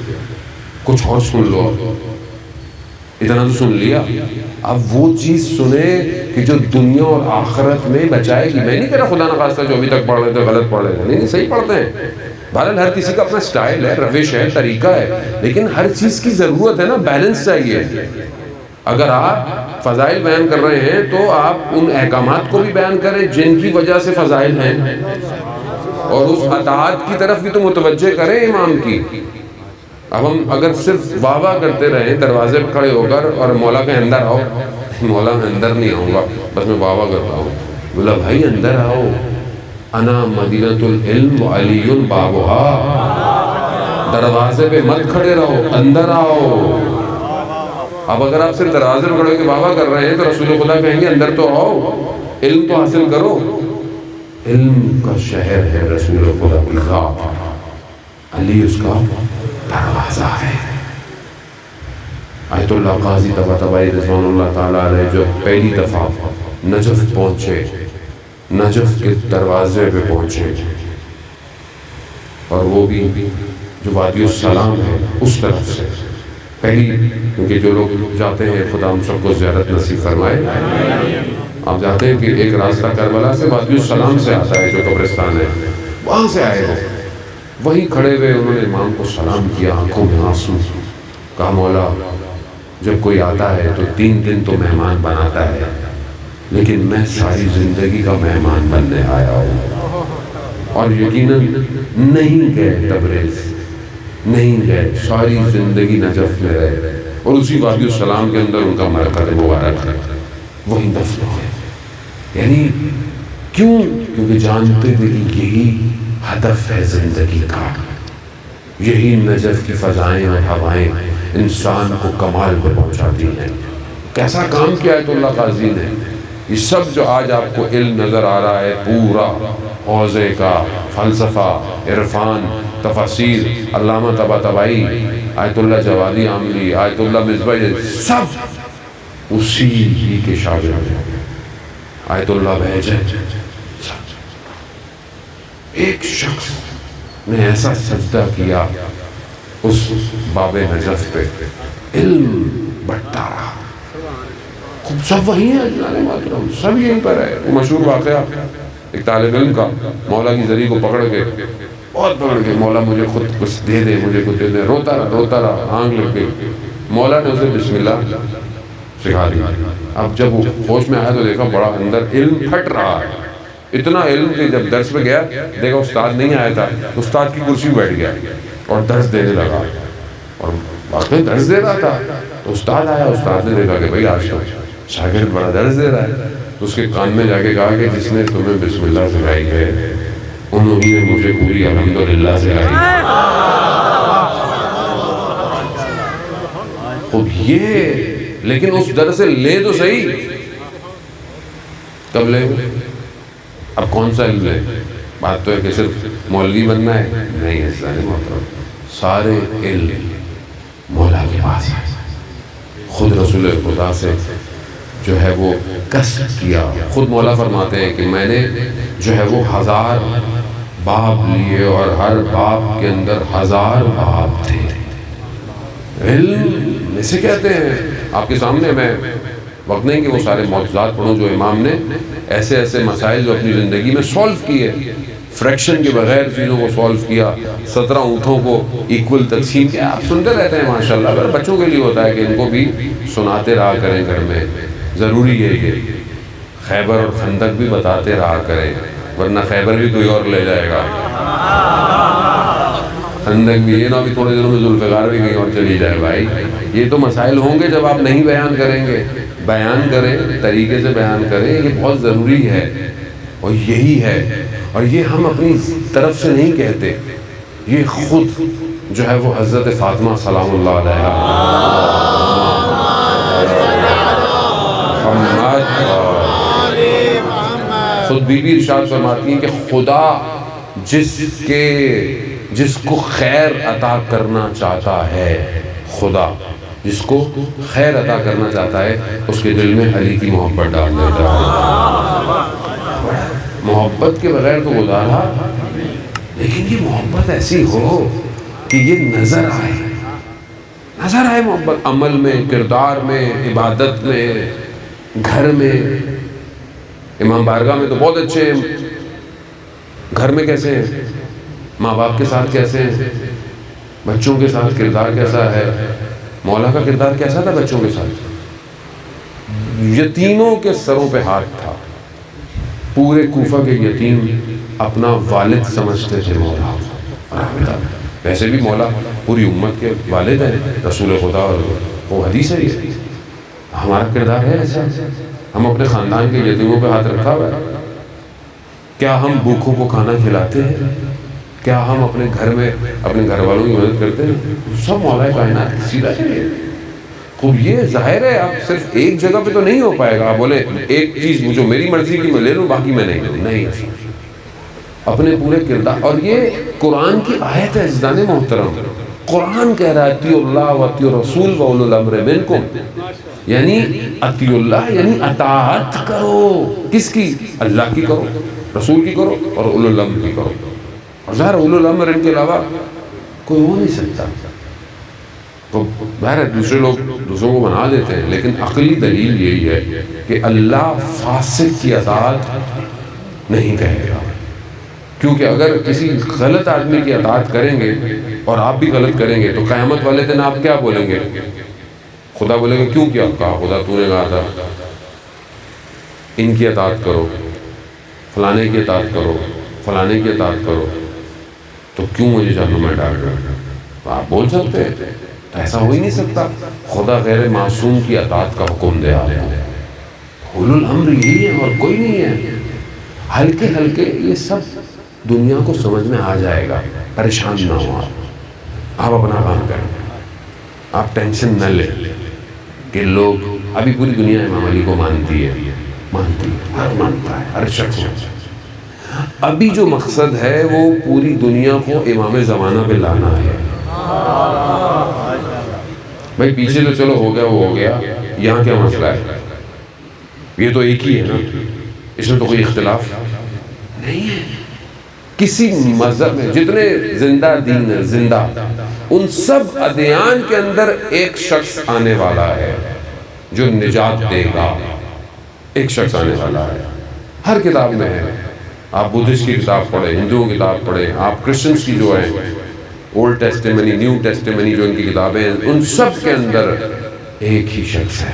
کچھ اور سن لو، اتنا تو سن لیا، اب وہ چیز سنیں کہ جو دنیا اور آخرت میں بچائے گی۔ میں نہیں کہہ رہا خدا نخواستہ جو ابھی تک پڑھ رہے تھے غلط پڑھ رہے تھے، نہیں صحیح پڑھتے ہیں، بہرحال ہر کسی کا اپنا سٹائل ہے، روش ہے، طریقہ ہے، لیکن ہر چیز کی ضرورت ہے نا، بیلنس چاہیے۔ اگر آپ فضائل بیان کر رہے ہیں تو آپ ان احکامات کو بھی بیان کریں جن کی وجہ سے فضائل ہیں، اور اس اطاعت کی طرف بھی تو متوجہ کریں امام کی۔ اب ہم اگر صرف واہ واہ کرتے رہیں دروازے پہ کھڑے ہو کر اور مولا کے اندر آؤ، مولا میں اندر نہیں آؤں گا، بس میں واہ واہ کرتا ہوں، بولا بھائی اندر آؤ، انا مدینۃ العلم وعلی بابها، دروازے پہ مت کھڑے رہو، اندر آؤ۔ اب اگر آپ صرف دروازے پہ کھڑے کے واہ واہ کر رہے ہیں تو رسول خدا کہیں گے اندر تو آؤ، علم تو حاصل کرو۔ علم کا شہر ہے رسول خدا کی ذات، علی اس کا دروازہ ہے۔ آیت اللہ قاضی طباطبائی رضوان اللہ تعالیٰ علیہ جو پہلی دفعہ نجف پہنچے، نجف کے دروازے پہ پہنچے، اور وہ بھی جو وادی السلام ہے اس طرف سے پہلی، کیونکہ جو لوگ جاتے ہیں خدا ہم سب کو زیارت نصیب فرمائے۔ آپ جاتے ہیں کہ ایک راستہ کربلا سے وادی السلام سے آتا ہے جو قبرستان ہے، وہاں سے آئے ہو، وہیں کھڑے ہوئے انہوں نے امام کو سلام کیا، آنکھوں میں آنسو، کہا مولا جب کوئی آتا ہے تو 3 دن تو مہمان بناتا ہے، لیکن میں ساری زندگی کا مہمان بننے آیا ہوں، اور یقیناً نہیں گئے تبریز، نہیں گئے، ساری زندگی نجف میں رہے، اور اسی وادی السلام کے اندر ان کا مرکز مبارک ہے، وہیں دفن ہوئے۔ یعنی کیوں؟ کیونکہ جانتے تھے کہ یہی ہدف ہے زندگی کا، یہی نجف کی فضائیں اور ہوائیں انسان کو کمال پر پہنچاتی ہیں۔ کیسا کام کیا ہے تو اللہ قاضی نے، یہ سب جو آج آپ کو علم نظر آ رہا ہے، پورا حوضے کا فلسفہ، عرفان، تفاسیر، علامہ طباطبائی، آیت اللہ جوادی عاملی، آیت اللہ مصباحی، سب اسی ہی کے شاگرد ہیں۔ آیت اللہ بہجت، ایک شخص میں ایسا سجدہ کیا اس باب نجف پہ، علم بڑھتا رہا. سب وہی ہیں جناب محترم، سب یہیں پر ہے. وہ مشہور واقعہ ایک طالب علم کا مولا کی زری کو پکڑ کے، بہت پکڑ کے، مولا مجھے خود کچھ دے دے، مجھے کچھ دے دے، روتا رہا، آنکھ لگ گئی. مولا نے اسے بسم اللہ سکھا دی. اب جب وہ ہوش میں آیا تو دیکھا بڑا اندر علم پھٹ رہا ہے، اتنا علم کہ جب درس پہ گیا دیکھا استاد نہیں آیا تھا، استاد کی کرسی بیٹھ گیا اور درس دینے لگا، اور واقعی درس دے رہا تھا. تو استاد آیا، استاد نے دیکھا کہ بھائی آج تو شاگرد بڑا درس دے رہا ہے. تو اس کے کان میں جا کے کہا کہ جس نے تمہیں بسم اللہ سکھائی ہے انہوں نے مجھے پوری الحمدللہ سکھائی. خود یہ لیکن اس در سے لے تو صحیح، کب لے؟ اب کون سا علم لے؟ بات تو ہے کہ صرف مولوی بننا ہے، نہیں ہے محترم. سارے علم مولا کے پاس ہے. خود رسول خدا سے جو ہے وہ کسب کیا. خود مولا فرماتے ہیں کہ میں نے جو ہے وہ 1000 باب لیے اور ہر باب کے اندر 1000 باب تھے. علم اسے کہتے ہیں. آپ کے سامنے میں وقت نہیں کہ وہ سارے معجزات پڑھوں جو امام نے ایسے ایسے مسائل جو اپنی زندگی میں سولو کیے، فریکشن کے بغیر چیزوں کو سولو کیا، 17 اونٹوں کو ایکول تقسیم کیا. آپ سنتے رہتے ہیں ماشاءاللہ. اگر بچوں کے لیے ہوتا ہے کہ ان کو بھی سناتے رہا کریں گھر میں، ضروری ہے کہ خیبر اور خندق بھی بتاتے رہا کریں، ورنہ خیبر بھی کوئی اور لے جائے گا، خندق بھی. یہ نہ بھی تھوڑے دنوں میں ذوالفقار بھی کہیں اور چلی جائے. بھائی یہ تو مسائل ہوں گے جب آپ نہیں بیان کریں گے. بیان کریں، طریقے سے بیان کریں، یہ بہت ضروری ہے. اور یہی ہے، اور یہ ہم اپنی طرف سے نہیں کہتے، یہ خود جو ہے وہ حضرت فاطمہ سلام اللہ علیہا خود بی بی ارشاد فرماتی ہیں کہ خدا جس کو خیر عطا کرنا چاہتا ہے، خدا جس کو خیر عطا کرنا چاہتا ہے اس کے دل میں علی کی محبت ڈال دیتا ہے. محبت کے بغیر تو گزارا، لیکن یہ محبت ایسی ہو کہ یہ نظر آئے محبت عمل میں، کردار میں، عبادت میں، گھر میں. امام بارگاہ میں تو بہت اچھے ہیں، گھر میں کیسے ہیں، ماں باپ کے ساتھ کیسے ہیں، بچوں کے ساتھ کردار کیسا ہے. مولا کا کردار کیسا تھا بچوں کے ساتھ؟ یتیموں کے سروں پہ ہاتھ تھا. پورے کوفہ کے یتیم اپنا والد سمجھتے تھے مولا. ویسے بھی مولا پوری امت کے والد ہیں، رسول خدا، اور وہ حدیث ہے. یہ ہمارا کردار ہے ایسا؟ ہم اپنے خاندان کے یتیموں پہ ہاتھ رکھا ہوا ہے؟ کیا ہم بھوکھوں کو کھانا کھلاتے ہیں؟ کیا ہم اپنے گھر میں اپنے گھر والوں کی مدد کرتے ہیں؟ سب مولا کائنات سیدھا چلیے. خوب یہ ظاہر ہے آپ صرف ایک جگہ پہ تو نہیں ہو پائے گا. آپ بولے ایک چیز جو میری مرضی کی میں لے لوں باقی میں نہیں. اپنے پورے کردار. اور یہ قرآن کی آیت ہے عزیزان محترم. قرآن کہہ رہا ہے اطیعوا اللہ و اطیعوا الرسول و اولو الامر منکم، یعنی اطیعوا اللہ یعنی اطاعت کرو. کس کی؟ اللہ کی کرو، رسول کی کرو، اور اولو الامر کی کرو. اور ظاہر اولو الامر ان کے علاوہ کوئی ہو نہیں سکتا. تو ظاہر ہے دوسرے لوگ دوسروں کو بنا دیتے ہیں، لیکن عقلی دلیل یہی ہے کہ اللہ فاسق کی اطاعت نہیں کہے گا. کیونکہ اگر کسی غلط آدمی کی اطاعت کریں گے اور آپ بھی غلط کریں گے تو قیامت والے دن آپ کیا بولیں گے؟ خدا بولے گا کیوں کیا کہا؟ خدا تو نے کہا تھا ان کی اطاعت کرو، فلانے کی اطاعت کرو، فلانے کی اطاعت کرو، تو کیوں مجھے جہنم میں ڈال رہے ہو؟ آپ بول سکتے ہیں؟ تو ایسا ہو ہی نہیں سکتا. خدا غیر معصوم کی اطاعت کا حکم دے آپ کو. اولو الامر یہی ہے اور کوئی نہیں ہے. ہلکے ہلکے یہ سب دنیا کو سمجھ میں آ جائے گا. پریشان نہ ہو آپ اپنا کام کریں. آپ ٹینشن نہ لیں کہ لوگ ابھی پوری دنیا امام علی کو مانتی ہے، ہر مانتا ہے، ہر شخص. ابھی جو مقصد ہے وہ پوری دنیا کو امام زمانہ پہ لانا ہے. بھائی پیچھے تو چلو ہو گیا وہ ہو گیا، یہاں کیا مسئلہ ہے؟ یہ تو ایک ہی ہے نا، اس میں تو کوئی اختلاف نہیں ہے. کسی مذہب میں جتنے زندہ دین ہیں، زندہ، ان سب ادیان کے اندر ایک شخص آنے والا ہے جو نجات دے گا. ایک شخص آنے والا ہے، ہر کتاب میں ہے. آپ بدھسٹ کی کتاب پڑھیں، ہندوؤں کی کتاب پڑھیں، آپ کرسچنس کی جو ہیں اولڈ ٹیسٹیمنی، نیو ٹیسٹیمنی جو ان کی کتابیں ہیں، ان سب کے اندر ایک ہی شخص ہے.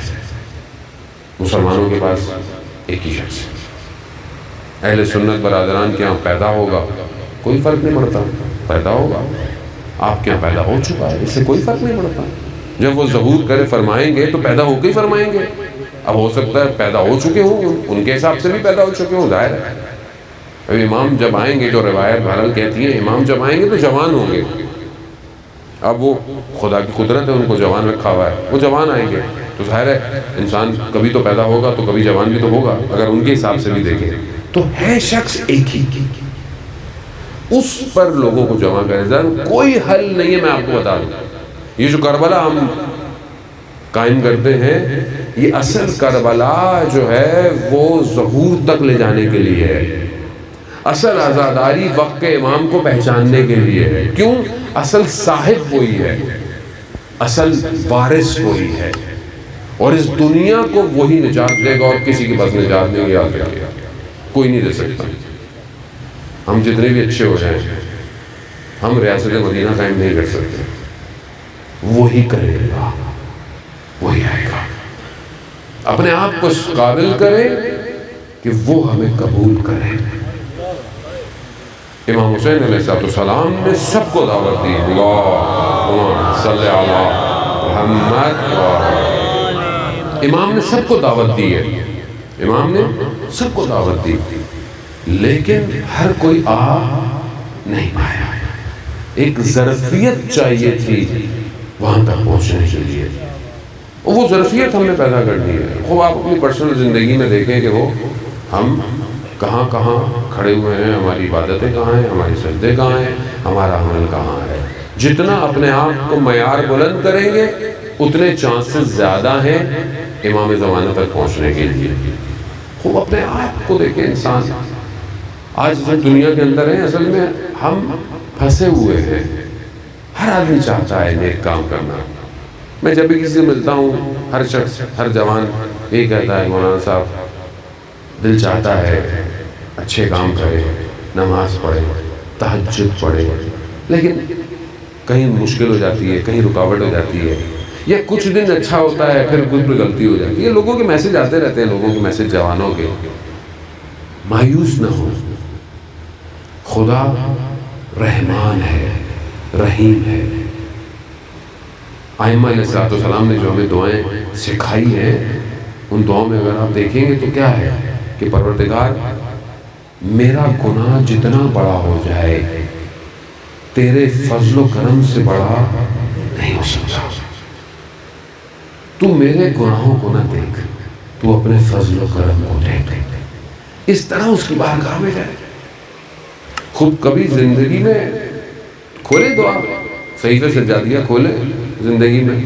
مسلمانوں کے پاس ایک ہی شخص ہے. اہل سنت برادران کے یہاں پیدا ہوگا، کوئی فرق نہیں پڑتا، پیدا ہوگا. آپ کے یہاں پیدا ہو چکا ہے، اس سے کوئی فرق نہیں پڑتا. جب وہ ظہور کرے فرمائیں گے تو پیدا ہو کے ہی فرمائیں گے. اب ہو سکتا ہے پیدا ہو چکے ہوں، ان کے حساب سے بھی پیدا ہو چکے ہوں، ظاہر ہے. اب امام جب آئیں گے، جو روایت بہرحال کہتی ہے امام جب آئیں گے تو جوان ہوں گے. اب وہ خدا کی قدرت ہے، ان کو جوان رکھا ہوا ہے، وہ جوان آئیں گے. تو ظاہر ہے انسان کبھی تو پیدا ہوگا تو کبھی جوان بھی تو ہوگا. اگر ان کے حساب سے بھی دیکھیں تو ہے شخص ایک ہی. اس پر لوگوں کو جمع کرے. کوئی حل نہیں ہے. میں آپ کو بتا دوں، یہ جو کربلا ہم قائم کرتے ہیں، یہ اصل کربلا جو ہے وہ ظہور تک لے جانے کے لیے ہے. اصل عزاداری وقت کے امام کو پہچاننے کے لیے ہے. کیوں؟ اصل صاحب وہی ہے، اصل وارث وہی ہے، اور اس دنیا کو وہی نجات دے گا، اور کسی کے پاس نجات نہیں ہے. یاد رکھیے، کوئی نہیں دے سکتا. ہم جتنے بھی اچھے ہو جائیں، ہم ریاست مدینہ قائم نہیں کر سکتے. وہی کرے گا، وہی آئے گا. اپنے آپ کو اس قابل کرے کہ وہ ہمیں قبول کرے. امام حسین علیہ السلام نے سب کو دعوت دی. اللہم صلی علی محمد. امام نے سب کو دعوت دی ہے، امام نے سب کو دعوت دی، لیکن ہر کوئی آ نہیں پایا. ایک ظرفیت چاہیے تھی وہاں تک پہنچنے کے لیے. وہ ظرفیت ہم نے پیدا کرنی ہے. خوب آپ اپنی پرسنل زندگی میں دیکھیں کہ وہ ہم کہاں کہاں کھڑے ہوئے ہیں، ہماری عبادتیں کہاں ہیں، ہماری سجدے کہاں ہیں، ہمارا عمل کہاں ہے. جتنا اپنے آپ کو معیار بلند کریں گے اتنے چانسز زیادہ ہیں امام زمانہ تک پہنچنے کے لیے. خوب اپنے آپ کو دیکھیں. انسان آج جو دنیا کے اندر ہے، اصل میں ہم پھنسے ہوئے ہیں. ہر آدمی چاہتا ہے نیک کام کرنا. میں جب بھی کسی سے ملتا ہوں، ہر شخص، ہر جوان یہ کہتا ہے مولانا صاحب دل چاہتا ہے اچھے کام کرے، نماز پڑھے، تہجد پڑھے، لیکن کہیں مشکل ہو جاتی ہے، کہیں رکاوٹ ہو جاتی ہے، یا کچھ دن اچھا ہوتا ہے پھر کچھ بھی غلطی ہو جاتی ہے. لوگوں کے میسج آتے رہتے ہیں، لوگوں کے میسج جوانوں کے. مایوس نہ ہو. خدا رحمان ہے، رحیم ہے. ائمہ علیہ السلام نے جو ہمیں دعائیں سکھائی ہیں، ان دعاؤں میں اگر آپ دیکھیں گے تو کیا ہے کہ پروردگار میرا گناہ جتنا بڑا ہو جائے تیرے فضل و کرم سے بڑا نہیں ہو سکتا. تو میرے گناہوں کو نہ دیکھ، تو اپنے فضل و کرم کو دیکھ. اس طرح اس کی بارگاہ میں جائے. خود کبھی زندگی میں کھولے دعا، صحیفہ سجادیہ کھولے زندگی میں،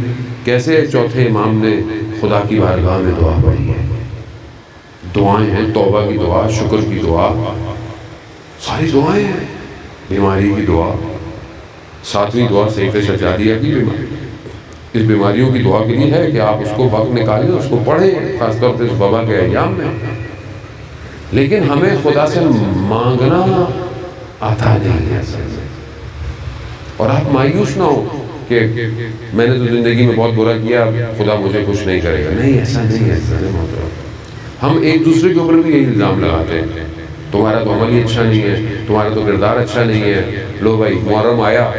کیسے چوتھے امام نے خدا کی بارگاہ میں دعا پڑھی ہے. دعائیں ہیں، توبہ کی دعا، شکر کی دعا، ساری دعائیں ہیں. بیماری کی دعا، 7ویں دعا صحیفہ سجادیہ کی. اس بیماریوں کی دعا کے لیے ہے کہ آپ اس کو وقت نکالیں، اس کو پڑھیں، خاص طور پہ اس وبا کے ایام میں. لیکن ہمیں خدا سے مانگنا آتا نہیں ہے اصل میں. اور آپ مایوس نہ ہو کہ میں نے تو زندگی میں بہت برا کیا، خدا مجھے کچھ نہیں کرے گا. نہیں، ایسا نہیں ہے. ہم ایک دوسرے کے اوپر بھی یہی الزام لگاتے ہیں، تمہارا تو عمل ہی اچھا نہیں ہے، تمہارا تو کردار اچھا نہیں ہے. لو بھائی محرم آیا،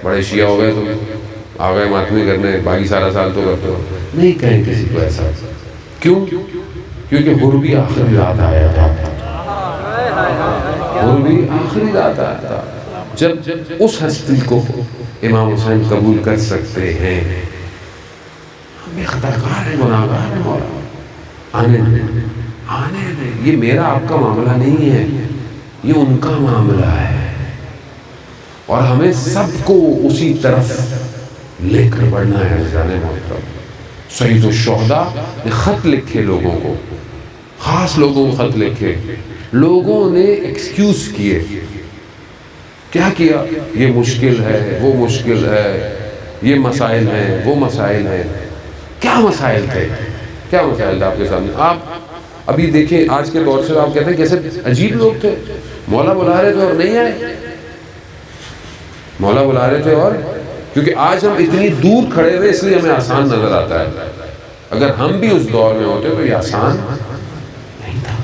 بڑے شیعہ ہو گئے، تم آ گئے ماتمی کرنے، باقی سارا سال تو کرتے ہو. نہیں کہیں کسی کو ایسا. کیوں؟ کیونکہ حر بھی آخری رات آیا تھا. حر بھی آخری رات آیا تھا. جب اس ہستی کو امام حسین قبول کر سکتے ہیں. ہم بھی خطاکار ہیں، گناہگار ہیں. مولا آنے دیں. یہ میرا آپ کا معاملہ نہیں ہے، یہ ان کا معاملہ ہے، اور ہمیں سب کو اسی طرف لے کر بڑھنا ہے. عزیزان محترم، سید الشہداء نے خط لکھے لوگوں کو، خاص لوگوں کو خط لکھے. لوگوں نے ایکسکیوز کیے کیا کیا؟ یہ مشکل ہے، وہ مشکل ہے، یہ مسائل ہیں، وہ مسائل ہیں. کیا مسائل تھے؟ کیا مسائل تھے آپ کے سامنے؟ آپ ابھی دیکھیں آج کے دور سے آپ کہتے ہیں کیسے عجیب لوگ تھے. مولا بلا رہے تھے اور نہیں آئے. مولا بلا رہے تھے اور کیونکہ آج ہم اتنی دور کھڑے ہوئے اس لیے ہمیں آسان نظر آتا ہے. اگر ہم بھی اس دور میں ہوتے تو یہ آسان نہیں تھا.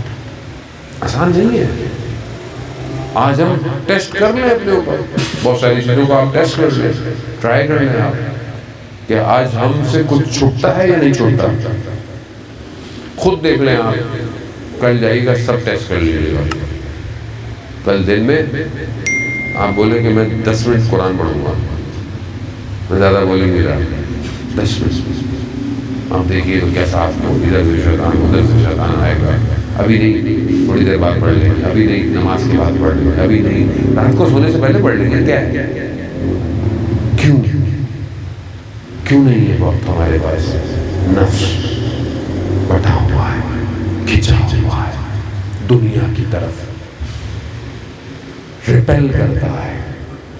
آسان نہیں ہے. آج ہم ٹیسٹ کر لیں اپنے اوپر، بہت ساری چیزوں کو آپ ٹیسٹ کر لیں، ٹرائی کر لیں آپ کہ آج ہم سے کچھ چھٹتا ہے یا نہیں چھٹتا. خود دیکھ لیں آپ، کل جائے گا سب ٹیسٹ کر لیجیے گا. کل دن میں آپ بولیں کہ میں 10 منٹ قرآن پڑھوں گا، میں زیادہ بولیں نہیں رہا، 10 منٹ. آپ دیکھیے تو کیسا آپ کو ادھر سے شیطان ادھر سے شیطان آئے گا. ابھی نہیں، تھوڑی دیر بعد پڑھ لیں گے، ابھی نہیں، نماز کے بعد پڑھ لیں گے، ابھی نہیں، رات کو سونے سے پہلے پڑھ لیں گے. کیا ہے؟ کیوں نہیں ہے وقت ہمارے پاس؟ نفس بٹا ہوا ہے، کھچا ہوا ہے، دنیا کی طرف ریپیل کرتا ہے،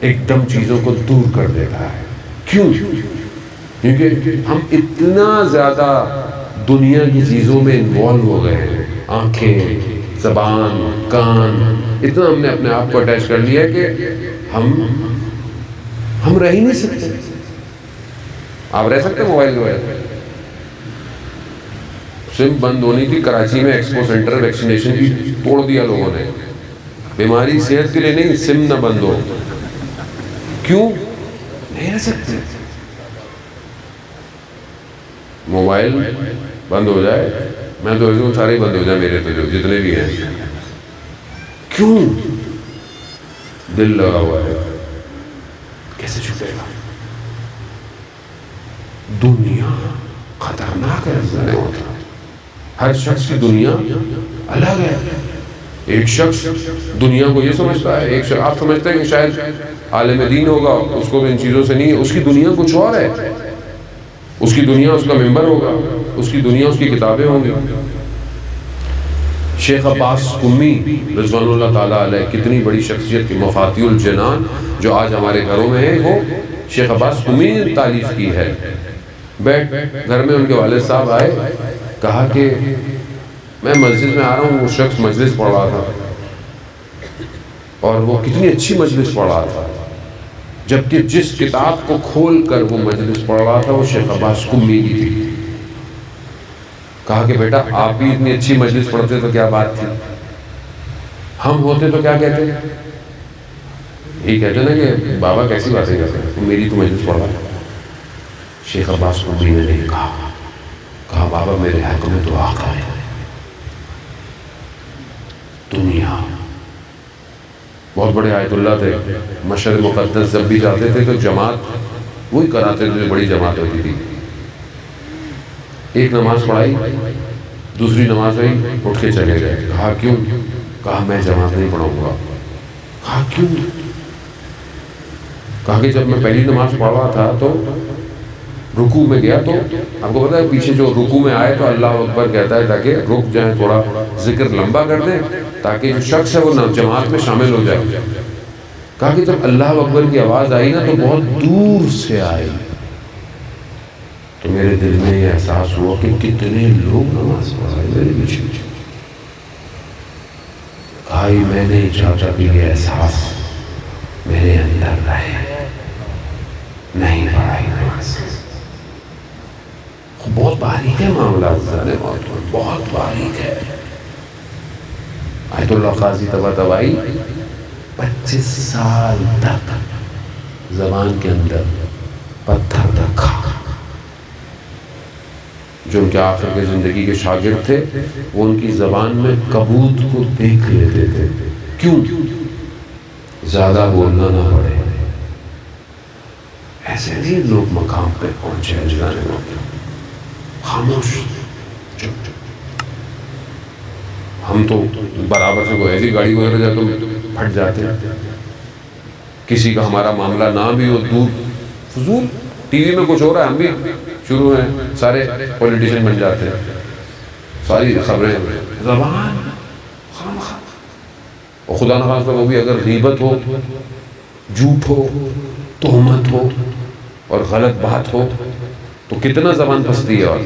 ایک دم چیزوں کو دور کر دیتا ہے. کیوں؟ کیونکہ ہم اتنا زیادہ دنیا کی چیزوں میں انوالو ہو گئے ہیں. آنکھیں، زبان، کان، اتنا ہم نے اپنے آپ کو اٹیچ کر لیا کہ ہم رہ ہی نہیں سکتے. آپ رہ سکتے موبائل کے بغیر؟ سم بند ہونی تھی کراچی میں، ایکسپو سینٹر ویکسینیشن کی توڑ دیا لوگوں نے. بیماری صحت کے لیے نہیں، سم نہ بند ہو. کیوں نہیں رہ سکتے؟ موبائل بند ہو جائے، میں تو سارے ہی بند ہو جائیں میرے، تو جو جتنے بھی ہیں. کیوں؟ دل لگا ہوا ہے. کیسے چھوٹے گا؟ دنیا خطرناک ہے. ہر شخص کی دنیا الگ ہے. ایک شخص دنیا کو یہ سمجھتا ہے، ایک شخص آپ سمجھتے ہیں کہ شاید عالم دین ہوگا، اس کو ان چیزوں سے نہیں، اس کی دنیا کچھ اور ہے. اس کی دنیا اس کا ممبر ہوگا، اس کی دنیا اس کی کتابیں ہوں گی. شیخ عباس قمی رضوان اللہ تعالیٰ علیہ، کتنی بڑی شخصیت کی، مفاتیح الجنان جو آج ہمارے گھروں میں ہے، وہ شیخ عباس قمی نے تعلیف کی ہے. بیٹھ گھر میں ان کے والد صاحب آئے، کہا کہ میں مسجد میں آ رہا ہوں. وہ شخص مجلس پڑھ رہا تھا اور وہ کتنی اچھی مجلس پڑھ رہا تھا، جبکہ جس کتاب کو کھول کر وہ مجلس پڑھ رہا تھا وہ شیخ عباس قمی کی تھی. کہا کہ بیٹا آپ بھی اتنی اچھی مجلس پڑھتے تو کیا بات تھی، ہم ہوتے تو کیا کہتے ہیں؟ یہی کہتے نا کہ بابا کیسی باتیں کرتے ہیں، میری تو مجلس پڑھ رہا ہے. شیخ عباس قمی نے نہیں کہا بابا میرے حق میں دعا کریں. دنیا بہت بڑے آیت اللہ تھے، مشہد مقدس جب بھی جاتے تھے تو جماعت وہی کراتے تھے، بڑی جماعت ہوتی تھی. ایک نماز پڑھائی، دوسری نماز آئی، اٹھ کے چلے گئے. کہا کیوں؟ کہا میں جماعت نہیں پڑھاؤں گا. کہا کیوں؟ کہا کہ جب میں پہلی نماز پڑھ رہا تھا تو رکوع میں گیا، تو آپ کو پتا ہے پیچھے جو رکوع میں آئے تو اللہ اکبر کہتا ہے تاکہ رک جائیں، تھوڑا ذکر لمبا کر دیں تاکہ جو شخص ہے وہ جماعت میں شامل ہو جائے. کہا کہ جب اللہ اکبر کی آواز آئی نا تو بہت دور سے آئی، تو میرے دل میں یہ احساس ہوا کہ کتنے لوگ نماز پڑھ رہے میرے پیچھے. کہا میں نہیں چاہتا کہ یہ احساس میرے اندر رہے. نہیں پڑھائی نماز. بہت باریک ہے معاملہ، بہت باریک ہے. آیت اللہ قاضی طباطبائی 25 سال تک زبان کے اندر پتھر رکھا. جو ان کے آخر کے زندگی کے شاگرد تھے وہ ان کی زبان میں کبوت کو دیکھ لیتے تھے. کیوں؟ زیادہ بولنا نہ پڑے. ایسے نہیں لوگ مقام پہ پہنچے اجلانے میں خاموش. ہم تو برابر سے کوئی ایسی گاڑی وغیرہ جائے تو پھٹ جاتے ہیں. کسی کا ہمارا معاملہ نہ بھی ہو، دور فضول ٹی وی میں کچھ ہو رہا ہے ہم بھی شروع ہیں، سارے پولیٹیشین بن جاتے ہیں، ساری خبریں. زبان اور خدا نخواستہ وہ بھی اگر غیبت ہو جھوٹ ہو، تہمت ہو اور غلط بات ہو تو کتنا زبان پھنستی ہے، اور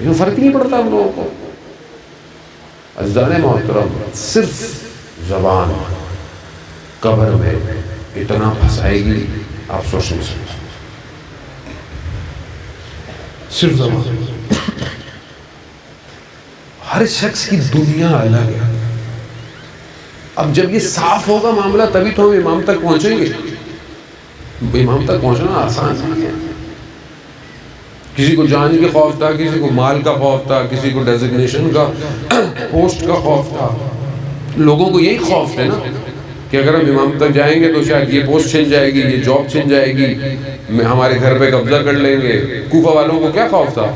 یہ فرق نہیں پڑتا ہم لوگوں کو. عزیزان محترم، صرف زبان قبر میں اتنا پھنسائے گی آپ سوچ نہیں سکتے. صرف زبان. ہر شخص کی دنیا الگ ہے. اب جب یہ صاف ہوگا معاملہ تبھی تو ہم امام تک پہنچیں گے. امام تک پہنچنا آسان نہیں ہے. کسی کو جان کے خوف تھا، کسی کو مال کا خوف تھا، کسی کو ڈیزگنیشن کا، پوسٹ کا خوف تھا. لوگوں کو یہی خوف تھے نا کہ اگر ہم امام تک جائیں گے تو شاید یہ پوسٹ چھن جائے گی، یہ جاب چھن جائے گی، ہمارے گھر پہ قبضہ کر لیں گے. کوفہ والوں کو کیا خوف تھا؟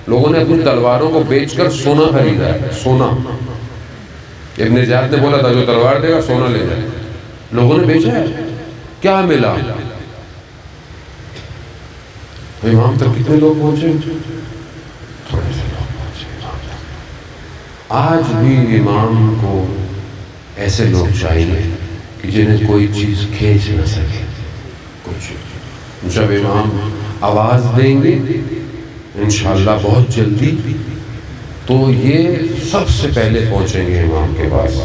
لوگوں نے اپنی تلواروں کو بیچ کر سونا خریدا ہے. سونا. ابن زیاد نے بولا تھا جو تلوار دے گا سونا لے جائے. لوگوں نے بیچا ہے. کیا ملا؟ امام تک کتنے لوگ پہنچے؟ تھوڑے سے لوگ پہنچے. آج بھی امام کو ایسے لوگ چاہیے کہ جنہیں کوئی چیز کھینچ نہ سکے. کچھ جب امام آواز دیں گے انشاءاللہ بہت جلدی تو یہ سب سے پہلے پہنچیں گے امام کے پاس.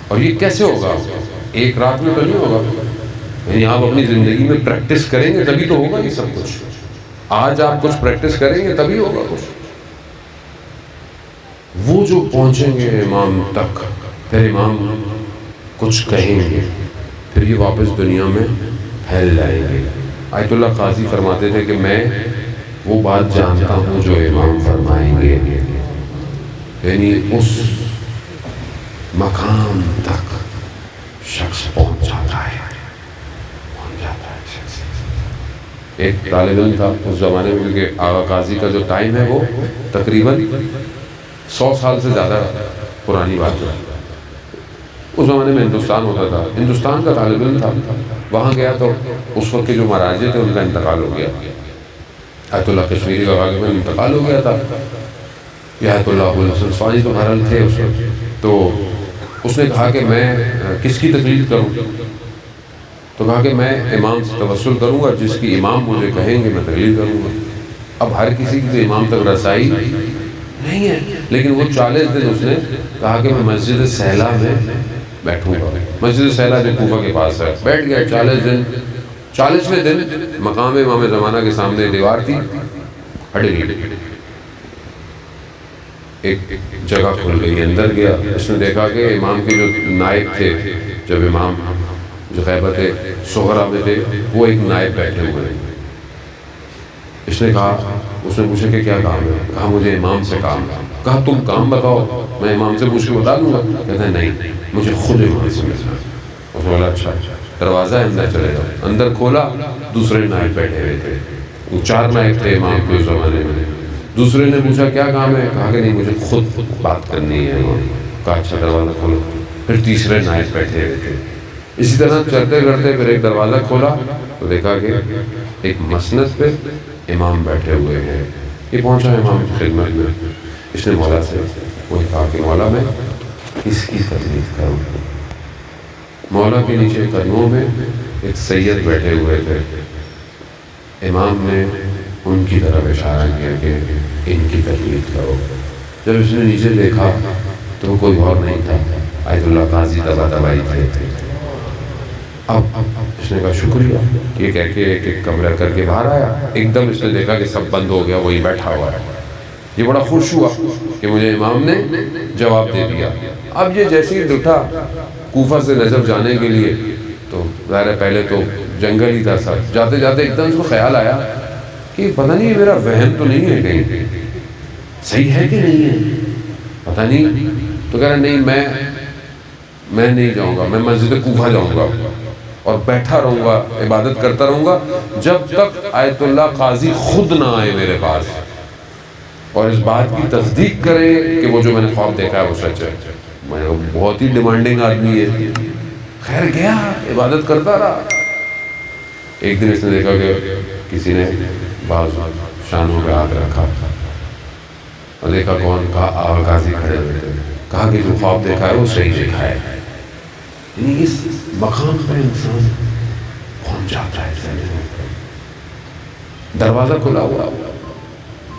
اور یہ کیسے ہوگا؟ ایک رات میں تو نہیں ہوگا. یعنی آپ اپنی زندگی میں پریکٹس کریں گے تبھی تو ہوگا یہ سب کچھ. آج آپ کچھ پریکٹس کریں گے تبھی ہوگا کچھ. وہ جو پہنچیں گے امام تک، پھر امام کچھ کہیں گے، پھر یہ واپس دنیا میں پھیل جائیں گے. آیت اللہ قاضی فرماتے تھے کہ میں وہ بات جانتا ہوں جو امام فرمائیں گے. یعنی اس مقام تک شخص پہنچ جاتا ہے. ایک طالب علم تھا اس زمانے میں، کیونکہ آغا قاضی کا جو ٹائم ہے وہ تقریباً 100 سال سے زیادہ پرانی بات ہے. اس زمانے میں ہندوستان ہوتا تھا، ہندوستان کا طالب علم تھا. وہاں گیا تو اس وقت کے جو مہاراجے تھے ان کا انتقال ہو گیا. آیت اللہ کشمیری کا غالباً انتقال ہو گیا تھا. یہ آیت اللہ ابو الحسن سواجی تو بہرحال تھے اس وقت. تو اس نے کہا کہ میں کس کی تقلید کروں؟ تو کہا کہ میں امام سے توسل کروں گا، جس کی امام مجھے کہیں گے میں تقلید کروں گا. اب ہر کسی کی تو امام تک رسائی نہیں ہے، لیکن وہ 40 دن اس نے کہا کہ میں مسجد سہلا میں بیٹھوں گا. مسجد سہلا جو کوفہ کے پاس ہے، بیٹھ گیا 40 دن. 40ویں دن مقام امام زمانہ کے سامنے دیوار تھی، ہٹ گئی. ایک جگہ کھل گئی، اندر گیا. اس نے دیکھا کہ امام کے جو نائب تھے، جب امام جو غیبت صغرا میں تھے، وہ ایک نائب بیٹھے ہوئے ہیں. اس نے پوچھا کہ کیا کام ہے؟ کہا مجھے امام سے کام ہے. کہا تم کام بتاؤ، میں امام سے پوچھ کے بتا دوں گا. کہتا ہے نہیں، مجھے خود امام سے ملنا ہے. اس نے بولا اچھا. دروازہ اندر چلے جاؤ. اندر کھولا، دوسرے نائب بیٹھے ہوئے تھے. وہ 4 نائب تھے امام کے زمانے میں. دوسرے نے پوچھا کیا کام ہے؟ کہا کہ نہیں مجھے خود بات کرنی ہے امام. کہا اچھا دروازہ کھولو. پھر تیسرے نائب بیٹھے ہوئے تھے. اسی طرح چلتے کرتے پھر ایک دروازہ کھولا تو دیکھا کہ ایک مسند پہ امام بیٹھے ہوئے ہیں. یہ پہنچا امام کی خدمت میں. اس نے مولا سے وہی کہا کہ مولا میں اس کی تکلیف کروں. مولا کے نیچے قدموں میں ایک سید بیٹھے ہوئے تھے. امام نے ان کی طرف اشارہ کیا کہ ان کی تکلیف کرو. جب اس نے نیچے دیکھا تو وہ کوئی اور نہیں تھا، آیت اللہ قاضی طباطبائی تھے. اب اس نے کہا شکریہ. یہ کہہ کے ایک کمرہ کر کے باہر آیا. ایک دم اس نے دیکھا کہ سب بند ہو گیا، وہی بیٹھا ہوا ہے. یہ بڑا خوش ہوا کہ مجھے امام نے جواب دے دیا. اب یہ جیسے ہی اٹھا کوفہ سے نجف جانے کے لیے، تو ظاہر ہے پہلے تو جنگل ہی تھا سب. جاتے جاتے ایک دم اس کو خیال آیا کہ پتہ نہیں یہ میرا وہم تو نہیں ہے، کہیں صحیح ہے کہ نہیں ہے پتہ نہیں. تو کہہ رہا نہیں میں نہیں جاؤں گا، میں مسجد کوفہ جاؤں گا اور بیٹھا رہوں گا، عبادت کرتا رہوں گا جب تک آیت اللہ قاضی خود نہ آئے میرے پاس اور اس بات کی تصدیق کرے کہ وہ جو میں نے خواب دیکھا ہے وہ سچ ہے. بہت ہی ڈیمانڈنگ آدمی ہے. خیر گیا، عبادت کرتا رہا. ایک دن اس نے دیکھا کہ کسی نے بعض شانوں پہ ہاتھ رکھا اور دیکھا کون؟ کہا آغا قاضی کھڑے ہوئے تھے. کہا کہ جو خواب دیکھا ہے وہ صحیح دیکھا ہے. یعنی اس مقام پر انسان پہنچ جاتا ہے. دروازہ کھلا ہوا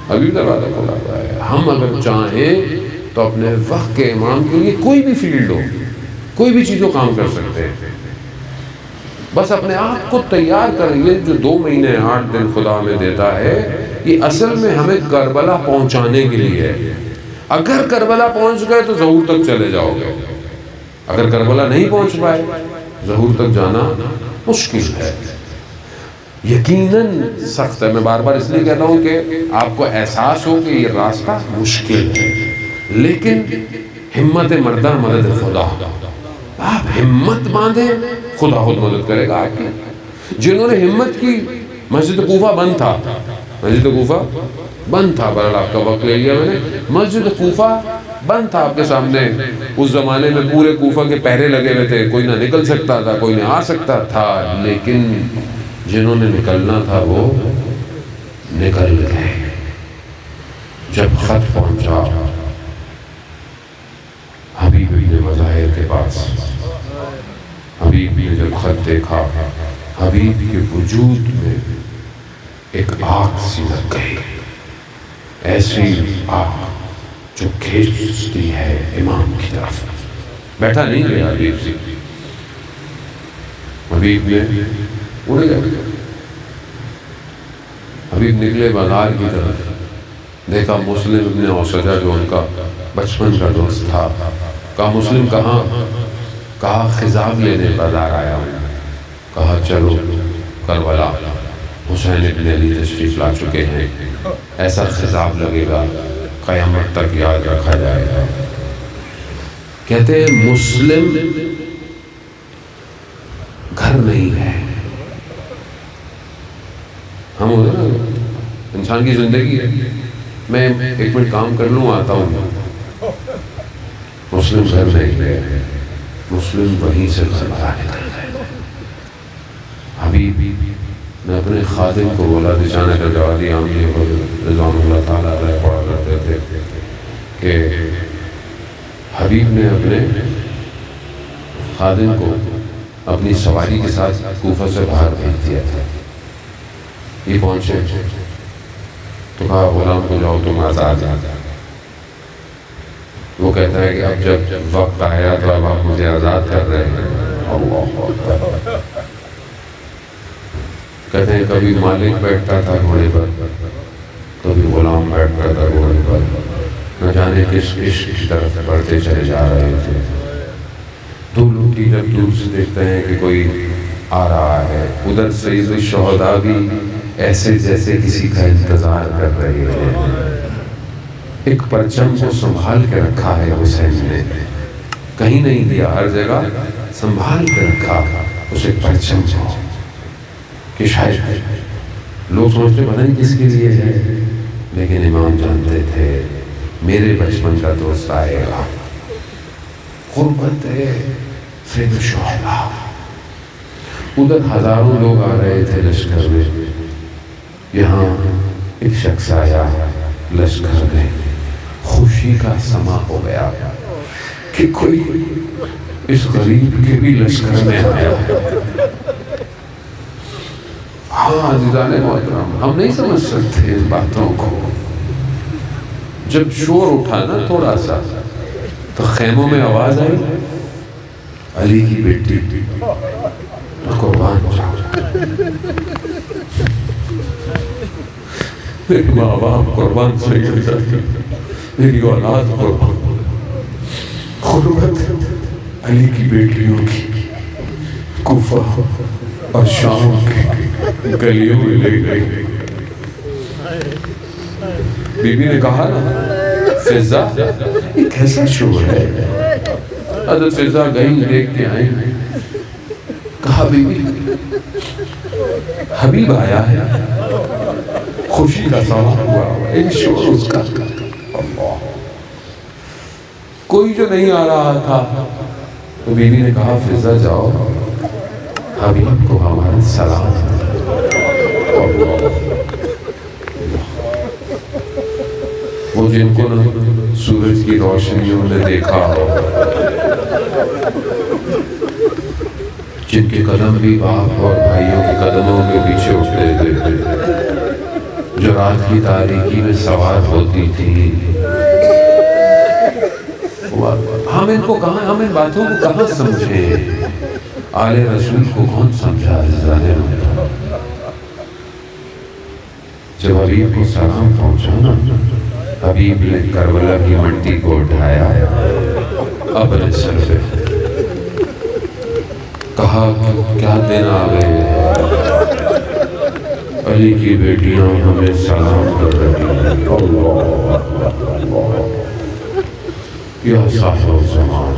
ابھی دروازہ کھلا ہوا ہے. ہم اگر چاہیں تو اپنے وقت کے امام کے لیے کوئی بھی فیلڈ ہو, کوئی بھی چیزوں کام کر سکتے ہیں. بس اپنے آپ کو تیار کریں. یہ جو 2 مہینے 8 دن خدا ہمیں دیتا ہے, یہ اصل میں ہمیں کربلا پہنچانے کے لیے ہے. اگر کربلا پہنچ گئے تو ظہور تک چلے جاؤ گے. اگر کربلا نہیں پہنچ پائے, ظہور تک جانا مشکل ہے. یقیناً سخت ہے. میں بار بار اس لیے کہتا ہوں کہ آپ کو احساس ہو کہ یہ راستہ مشکل ہے, لیکن ہمت مردہ مدد خدا. آپ ہمت باندھیں, خدا خود مدد کرے گا آپ کی. جنہوں نے ہمت کی, مسجد کوفہ بند تھا, مسجد کوفہ بند تھا. بہرحال آپ کا وقت لے لیا میں نے. مسجد کوفہ بند تھا آپ کے سامنے. اس زمانے میں پورے کوفہ کے پہرے لگے ہوئے تھے, کوئی نہ نکل سکتا تھا, کوئی نہ آ سکتا تھا. لیکن جنہوں نے نکلنا تھا وہ نکل گئے. جب خط پہنچا حبیب ابن مظاہر کے پاس, حبیب نے جب خط دیکھا, حبیب کے وجود میں ایک آگ سی لگ گئی. ایسی آگ جو کھینچتی ہے امام کی طرف. بیٹھا نہیں گیا حبیب سے, حبیب نے اڑ گیا. حبیب نکلے بازار کی طرف, دیکھا مسلم ابن اوسجہ جو ان کا بچپن کا دوست تھا. کہا مسلم کہاں؟ کہا خضاب لینے بازار آیا ہوں. کہا چلو کربلا, حسین ابن علی تشریف لا چکے ہیں. ایسا خضاب لگے گا قیامت تک یاد رکھا جائے گا. کہتے ہیں مسلم گھر نہیں ہے. ہم انسان کی زندگی ہے, میں 1 منٹ کام کر لوں آتا ہوں. مسلم گھر نہیں ہے, مسلم وہیں سے گھر بنانے نکل گئے. حبیب نے اپنے خادم کو بولا, نشانہ کا جوادی عاملی رضوان اللہ تعالیٰ علیہ پڑھا کرتے تھے کہ حبیب نے اپنے خادم کو اپنی سواری کے ساتھ کوفہ سے باہر بھیج دیا تھا. یہ پہنچے تو کہا غلام کو جاؤ تم آزاد. وہ کہتا ہے کہ اب جب وقت آیا تو اب آپ مجھے آزاد کر رہے ہیں. اللہ اکبر. کہتے ہیں کبھی مالک بیٹھتا تھا گھوڑے پر, کبھی غلام بیٹھتا تھا گھوڑے پر. نہ جانے کس عشق کی طرف بڑھتے چلے جا رہے تھے. دو لوگ کی جب دور سے دیکھتے ہیں کہ کوئی آ رہا ہے, ادھر سید الشہداء بھی ایسے جیسے کسی کا انتظار کر رہے ہیں. ایک پرچم کو سنبھال کے رکھا ہے حسین نے, کہیں نہیں دیا, ہر جگہ سنبھال کے رکھا اس ایک پرچم کو کہ شاید لوگ سمجھتے پتہ نہیں کس کے لیے ہے, لیکن امام جانتے تھے میرے بچپن کا دوست آئے گا. قربت ہے سید الشہداء. ادھر ہزاروں لوگ آ رہے تھے لشکر میں, یہاں ایک شخص آیا لشکر میں. خوشی کا سما ہو گیا کہ کوئی اس غریب کے بھی لشکر میں آیا. ہاں عزیزان محترم, ہم نہیں سمجھ سکتے ان باتوں کو. جب شور اٹھا نا تھوڑا سا تو خیموں میں آواز آئی, علی کی بیٹی قربان جاؤ, میری ماں باپ قربان سے گر جاتی, میری اولاد قربان. قربت علی کی بیٹیوں کی کوفہ اور شام کی گلیوں میں لے گئی. بی بی نے کہا نا فضا یہ کیسا شور ہے. حضرت فضا گئی دیکھ کے آئی, کہا بی بی حبیب آیا ہے, خوشی کا سما ہوا, ایک شور اس کا. کوئی جو نہیں آ رہا تھا تو بی بی نے کہا فضا جاؤ حبیب کو ہمارا سلام. وہ جن کو سورج کی روشنیوں نے دیکھا ہو, جن کے قدم بھی باپ اور بھائیوں کے قدموں کے پیچھے اٹھتے تھے، جو رات کی تاریکی میں سوار ہوتی تھی. ہم ان کو کہاں، ہم ان باتوں کو کہاں سمجھیں؟ آل رسول کو کون سمجھا؟ جب حبیب کو سلام پہنچا نا، حبیب نے کربلا کی مٹی کو اٹھایا اپنے سر پہ، کہا کیا دن آ گئے، علی کی بیٹیاں ہمیں سلام کر رہی ہیں. یا صاحب زمان،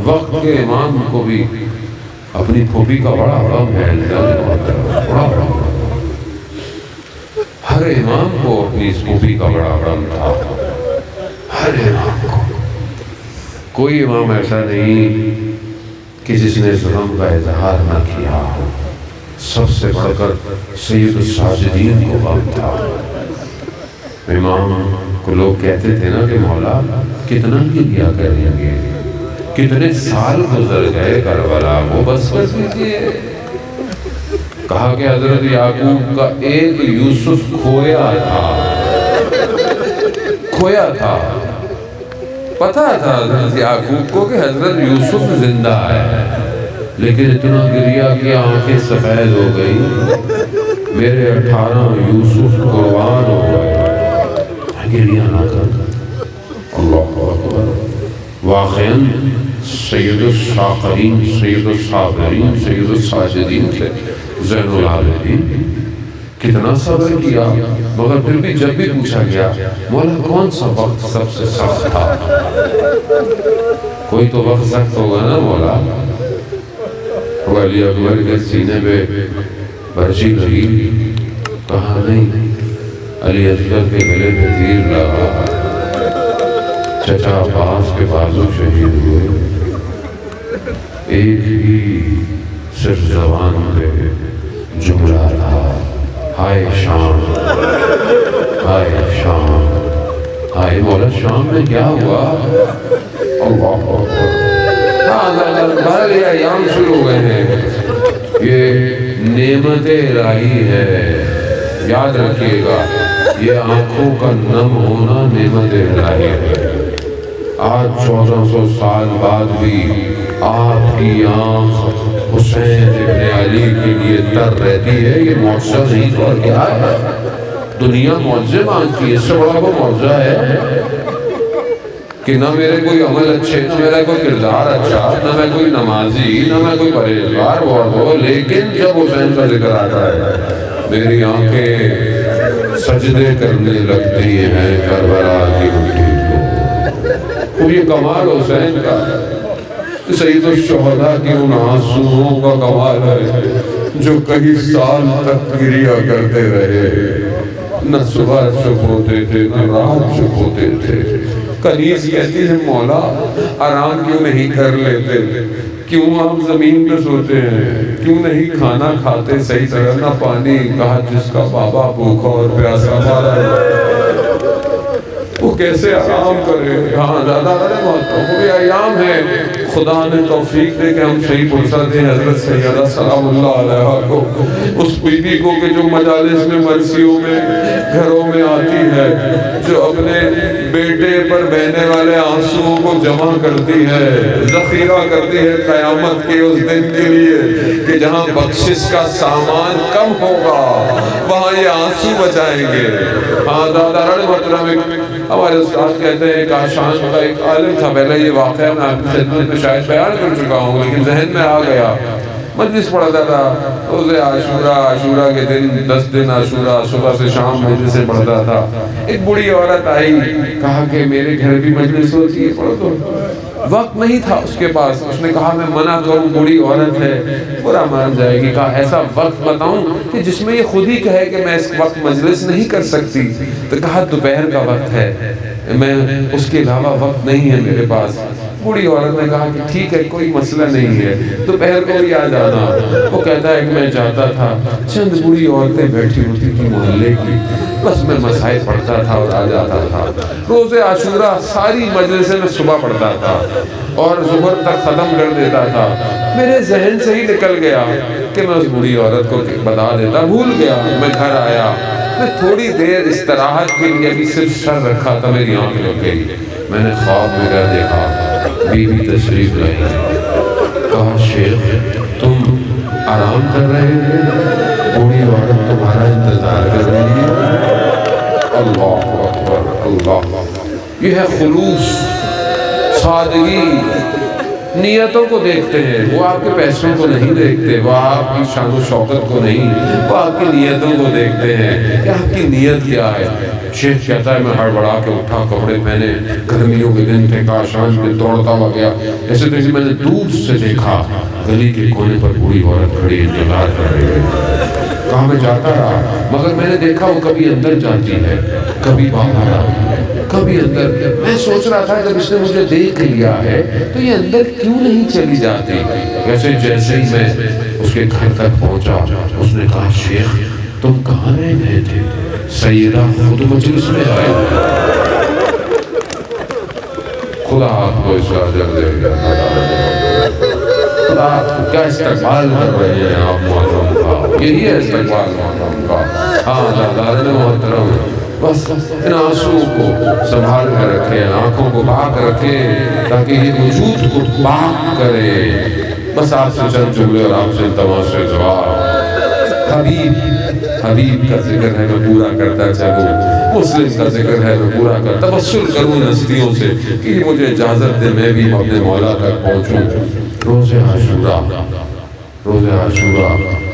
وقت کے امام کو بھی اپنی پھوپھی کا بڑا غم ہے. بڑا غم، ہر امام کو اپنی اس پھوپھی کا بڑا غم تھا. ہر امام کو، کوئی امام ایسا نہیں کہ جس نے اس غم کا اظہار نہ کیا ہو. سب سے بڑھ کر سید الساجدین کو غم تھا. امام کو لوگ کہتے تھے نا کہ مولا کتنا ہی کیا کریں گے، کتنے سال گزر گئے کربلا کو، بس کر دیجیے. کہا کہ حضرت یعقوب کا ایک یوسف کھویا تھا. پتا تھا حضرت یعقوب کو کہ حضرت یوسف زندہ ہے، لیکن اتنا گریا کہ آنکھیں سفید ہو گئی. میرے 18 یوسف قربان ہو گئے. گریا نہ کر. اللہ اکبر. واقعاً سید الشاکرین، سید الصابرین، سید الساجدین تھے زین العابدین. کتنا صبر کیا، مگر پھر بھی جب بھی پوچھا گیا مولا کون سا وقت سب سے سخت تھا، کوئی تو وقت سخت ہوگا نا مولا. وہ علی اکبر کے سینے پہ برچی لگی. کہا نہیں، علی اصغر کے گلے پہ تیر لگا. چچا عباس کے بازو شہید ہوئے. ایک ہی صرف زبان پہ جملہ تھا، ہائے شام، ہائے شام. ہائے مولا شام میں کیا ہوا؟ اللہ اکبر. یہ ایام شروع ہو گئے ہیں، یہ نعمت الہی ہے. یاد رکھیے گا، یہ آنکھوں کا نم ہونا نعمت الہی ہے. آج 1400 سال بعد بھی آپ کی آنکھ حسین ابن علی کے لیے تر رہتی ہے. یہ معجزہ نہیں تو اور کیا ہے؟ دنیا معجزے مانگتی ہے. اس سے بڑا وہ معجزہ ہے کہ نہ میرے کوئی عمل اچھے، نہ میرا کوئی کردار اچھا، نہ میں کوئی نمازی، نہ میں کوئی پرہیزگار ہو، لیکن جب حسین کا ذکر آتا ہے میری آنکھیں سجدے کرنے لگتی ہیں کربلا کی مٹی کو. یہ کمال حسین کا، سید الشہداء کی ان آنسوؤں کا کمال ہے جو کئی سال تک گریا کرتے رہے. نہ صبح چپ ہوتے تھے، نہ رات چپ ہوتے تھے. کنیز کہتی ہے مولا آرام کیوں نہیں کر لیتے، کیوں آپ زمین پہ سوتے ہیں، کیوں نہیں کھانا کھاتے صحیح طرح، نہ پانی. کہا جس کا بابا بھوکا اور پیاسا مارا ہے وہ کیسے آرام کرے. ہاں دادا وہ ایام ہے. خدا نے توفیق دے کہ ہم صحیح فرصت دیں حضرت سیدہ سلام اللہ علیہ کو، اس بی بی کو کہ جو مجالس میں مرثیوں میں گھروں میں آتی ہے، جو اپنے بیٹے پر بہنے والے آنسوؤں کو جمع کرتی ہے، ذخیرہ کرتی ہے قیامت کے اس دن کے لیے کہ جہاں بخشش کا سامان کم ہوگا وہاں یہ آنسو بچائیں گے. ہاں دادا محترم ہمارے استاد کہتے ہیں کاشان کا ایک عالم تھا. پہلے یہ واقعہ میں آپ کی خدمت میں شاید بیان کر چکا ہوں لیکن ذہن میں آ گیا. مجلس پڑھتا تھا روز عاشورہ کے دن 10 دن عاشورہ صبح سے شام مجلس سے پڑھتا تھا. ایک بڑی عورت آئی، کہا کہ میرے گھر بھی مجلس ہوتی ہے پڑھو تو. وقت نہیں تھا اس کے پاس. اس نے کہا میں منع کروں، بڑی عورت ہے برا مان جائے گی. کہا ایسا وقت بتاؤں کہ جس میں یہ خود ہی کہے کہ میں اس وقت مجلس نہیں کر سکتی. تو کہا دوپہر کا وقت ہے، میں اس کے علاوہ وقت نہیں ہے میرے پاس. بوڑھی عورت نے کہا کہ ٹھیک ہے کوئی مسئلہ نہیں ہے، دوپہر کو بھی آ جانا۔ وہ کہتا ہے کہ میں چاہتا تھا چند بوڑھی عورتیں بیٹھی ہوتی تھی محلے کی، بس میں مسائل پڑھتا تھا اور آ جاتا تھا۔ روز عاشورہ ساری مجلسیں میں صبح پڑھتا تھا اور ظہر تک ختم کر دیتا تھا۔ میرے ذہن سے ہی نکل گیا کہ میں اس بوڑھی عورت کو بتا دیتا، بھول گیا۔ میں گھر آیا، میں تھوڑی دیر استراحت کے لیے بھی صرف سر رکھا تھا، میری آنکھ لگ گئی۔ میں نے خواب میں کیا دیکھا، بیوی تشریف لائی، کہا شیخ تم آرام کر رہے ہیں، بوڑھی عورت تمہارا انتظار کر رہی ہے۔ اللہ اکبر، اللہ، یہ ہے خلوص، سادگی۔ نیتوں کو دیکھتے ہیں، وہ آپ کے پیسوں کو نہیں دیکھتے، وہ آپ کی شان و شوکت کو نہیں، وہ آپ کی نیتوں کو دیکھتے ہیں کہ آپ کی نیت کیا ہے۔ شیخ کہتا ہے میں ہڑبڑا کے اٹھا، کپڑے پہنے، گرمیوں کے دن تھے، کاشان میں دوڑتا ہوا گیا۔ ایسے تو میں نے دور سے دیکھا گلی کے کونے پر بوڑھی عورت کھڑی انتظار کر رہی ہے۔ کہاں میں جاتا رہا، مگر میں نے دیکھا وہ کبھی اندر جاتی ہے، کبھی باہر آتی ہے، کبھی اندر۔ میں سوچ رہا تھا جب اس نے مجھے دیکھ لیا ہے تو یہ اندر کیوں نہیں چلی جاتی۔ ویسے جیسے ہی میں اس کے گھر تک پہنچا، اس نے کہا شیخ تم کہاں رہ گئے تھے، سیدہ خود مجلس میں آئے۔ خدا آپ کو اس کا اجر دے گا، خدا کیا استقبال کر رہے ہیں آپ محترم کا، یہی ہے استقبال محترم کا۔ ہاں دادان محترم، بس ان آنسوں کو سنبھال کر رکھیں، آنکھوں کو پاک رکھیں تاکہ یہ وجود کو پاک کرے۔ بس آپ سے چند جملے اور آپ سے تمام سے جواب۔ حبیب کا ذکر ہے میں پورا کرتا چلوں، مسلم کا ذکر ہے میں پورا کرتا، تبسل کروں ہستیوں سے کہ مجھے اجازت دے میں بھی اپنے مولا تک پہنچوں۔ روز عاشورہ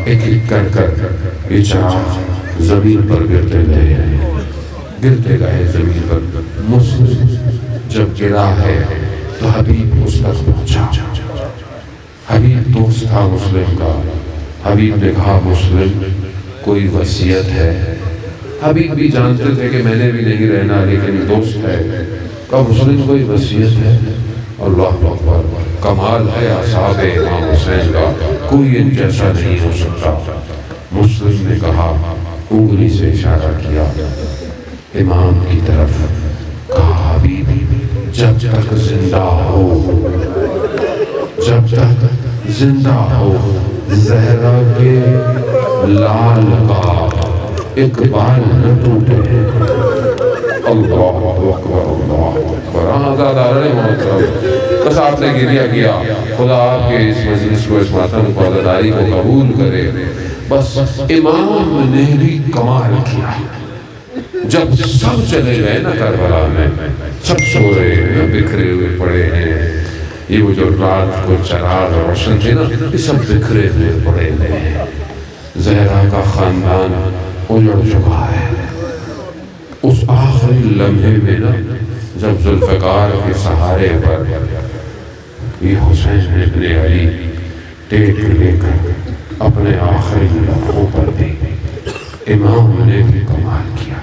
ایک ایک کر کر یہ چراغ زمین پر گرتے گئے زمین پر۔ مسلم جب گرا ہے تو حبیب اس تک پہنچا۔ حبیب دوست تھا مسلم کا۔ حبیب نے کہا مسلم کوئی وصیت ہے؟ حبیب بھی جانتے تھے کہ میں نے بھی نہیں رہنا لیکن دوست ہے۔ کہا مسلم کوئی وصیت ہے؟ اللہ اکبر، کمال ہے اصحاب امام حسین کا، کوئی ان جیسا نہیں ہو سکتا۔ مسلم نے کہا، انگلی سے اشارہ کیا امام کی طرف، کہا حبیب جب تک زندہ ہو زہرا کے لال کا اقبال نہ ٹوٹے۔ اللہ اکبر، اللہ اکبر۔ آزادارے محترم، بس آپ نے گریہ کیا، خدا آپ کے اس مجلس کو، اس ماتم کو، عزاداری کو قبول کرے۔ بس امام نے بھی کمال کیا۔ جب سب چلے گئے نا کربلا میں، سب سو رہے ہیں، بکھرے ہوئے پڑے ہیں، یہ وہ جو رات کو چراغ روشن تھے نا، یہ سب بکھرے ہوئے پڑے ہیں۔ زہرا کا خاندان اجڑ چکا ہے۔ اس آخری لمحے میں نا جب ذوالفقار کے سہارے پر یہ حسین ابن علی ٹیک لے کر اپنے آخری لمحوں پر بھی امام نے بھی کمال کیا۔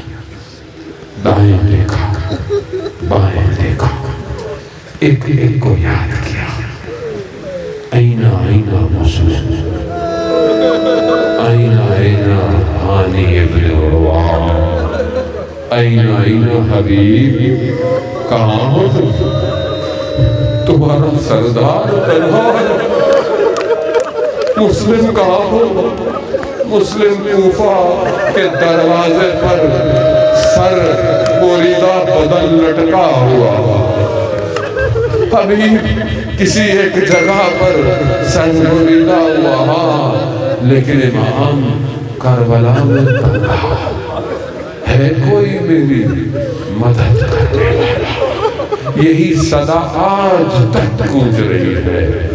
دائیں دیکھا، بائیں دیکھا، ایک ایک کو یاد کیا۔ اینا اینا مسلم، اینا اینا ہانی ابن عروہ، اینا اینا حبیب، کہاں ہو تمہارا سردار تنہا ہے؟ مسلم کہاں ہو؟ مسلم کوفہ کے دروازے پر سر بریدہ بدن لٹکا ہوا۔ حبیب کسی ایک جگہ پر سر بریدہ ہوا، لیکن امام کربلا میں تنہا ہے، کوئی میری مدد کرنے والا؟ یہی صدا آج تک گونج رہی ہے۔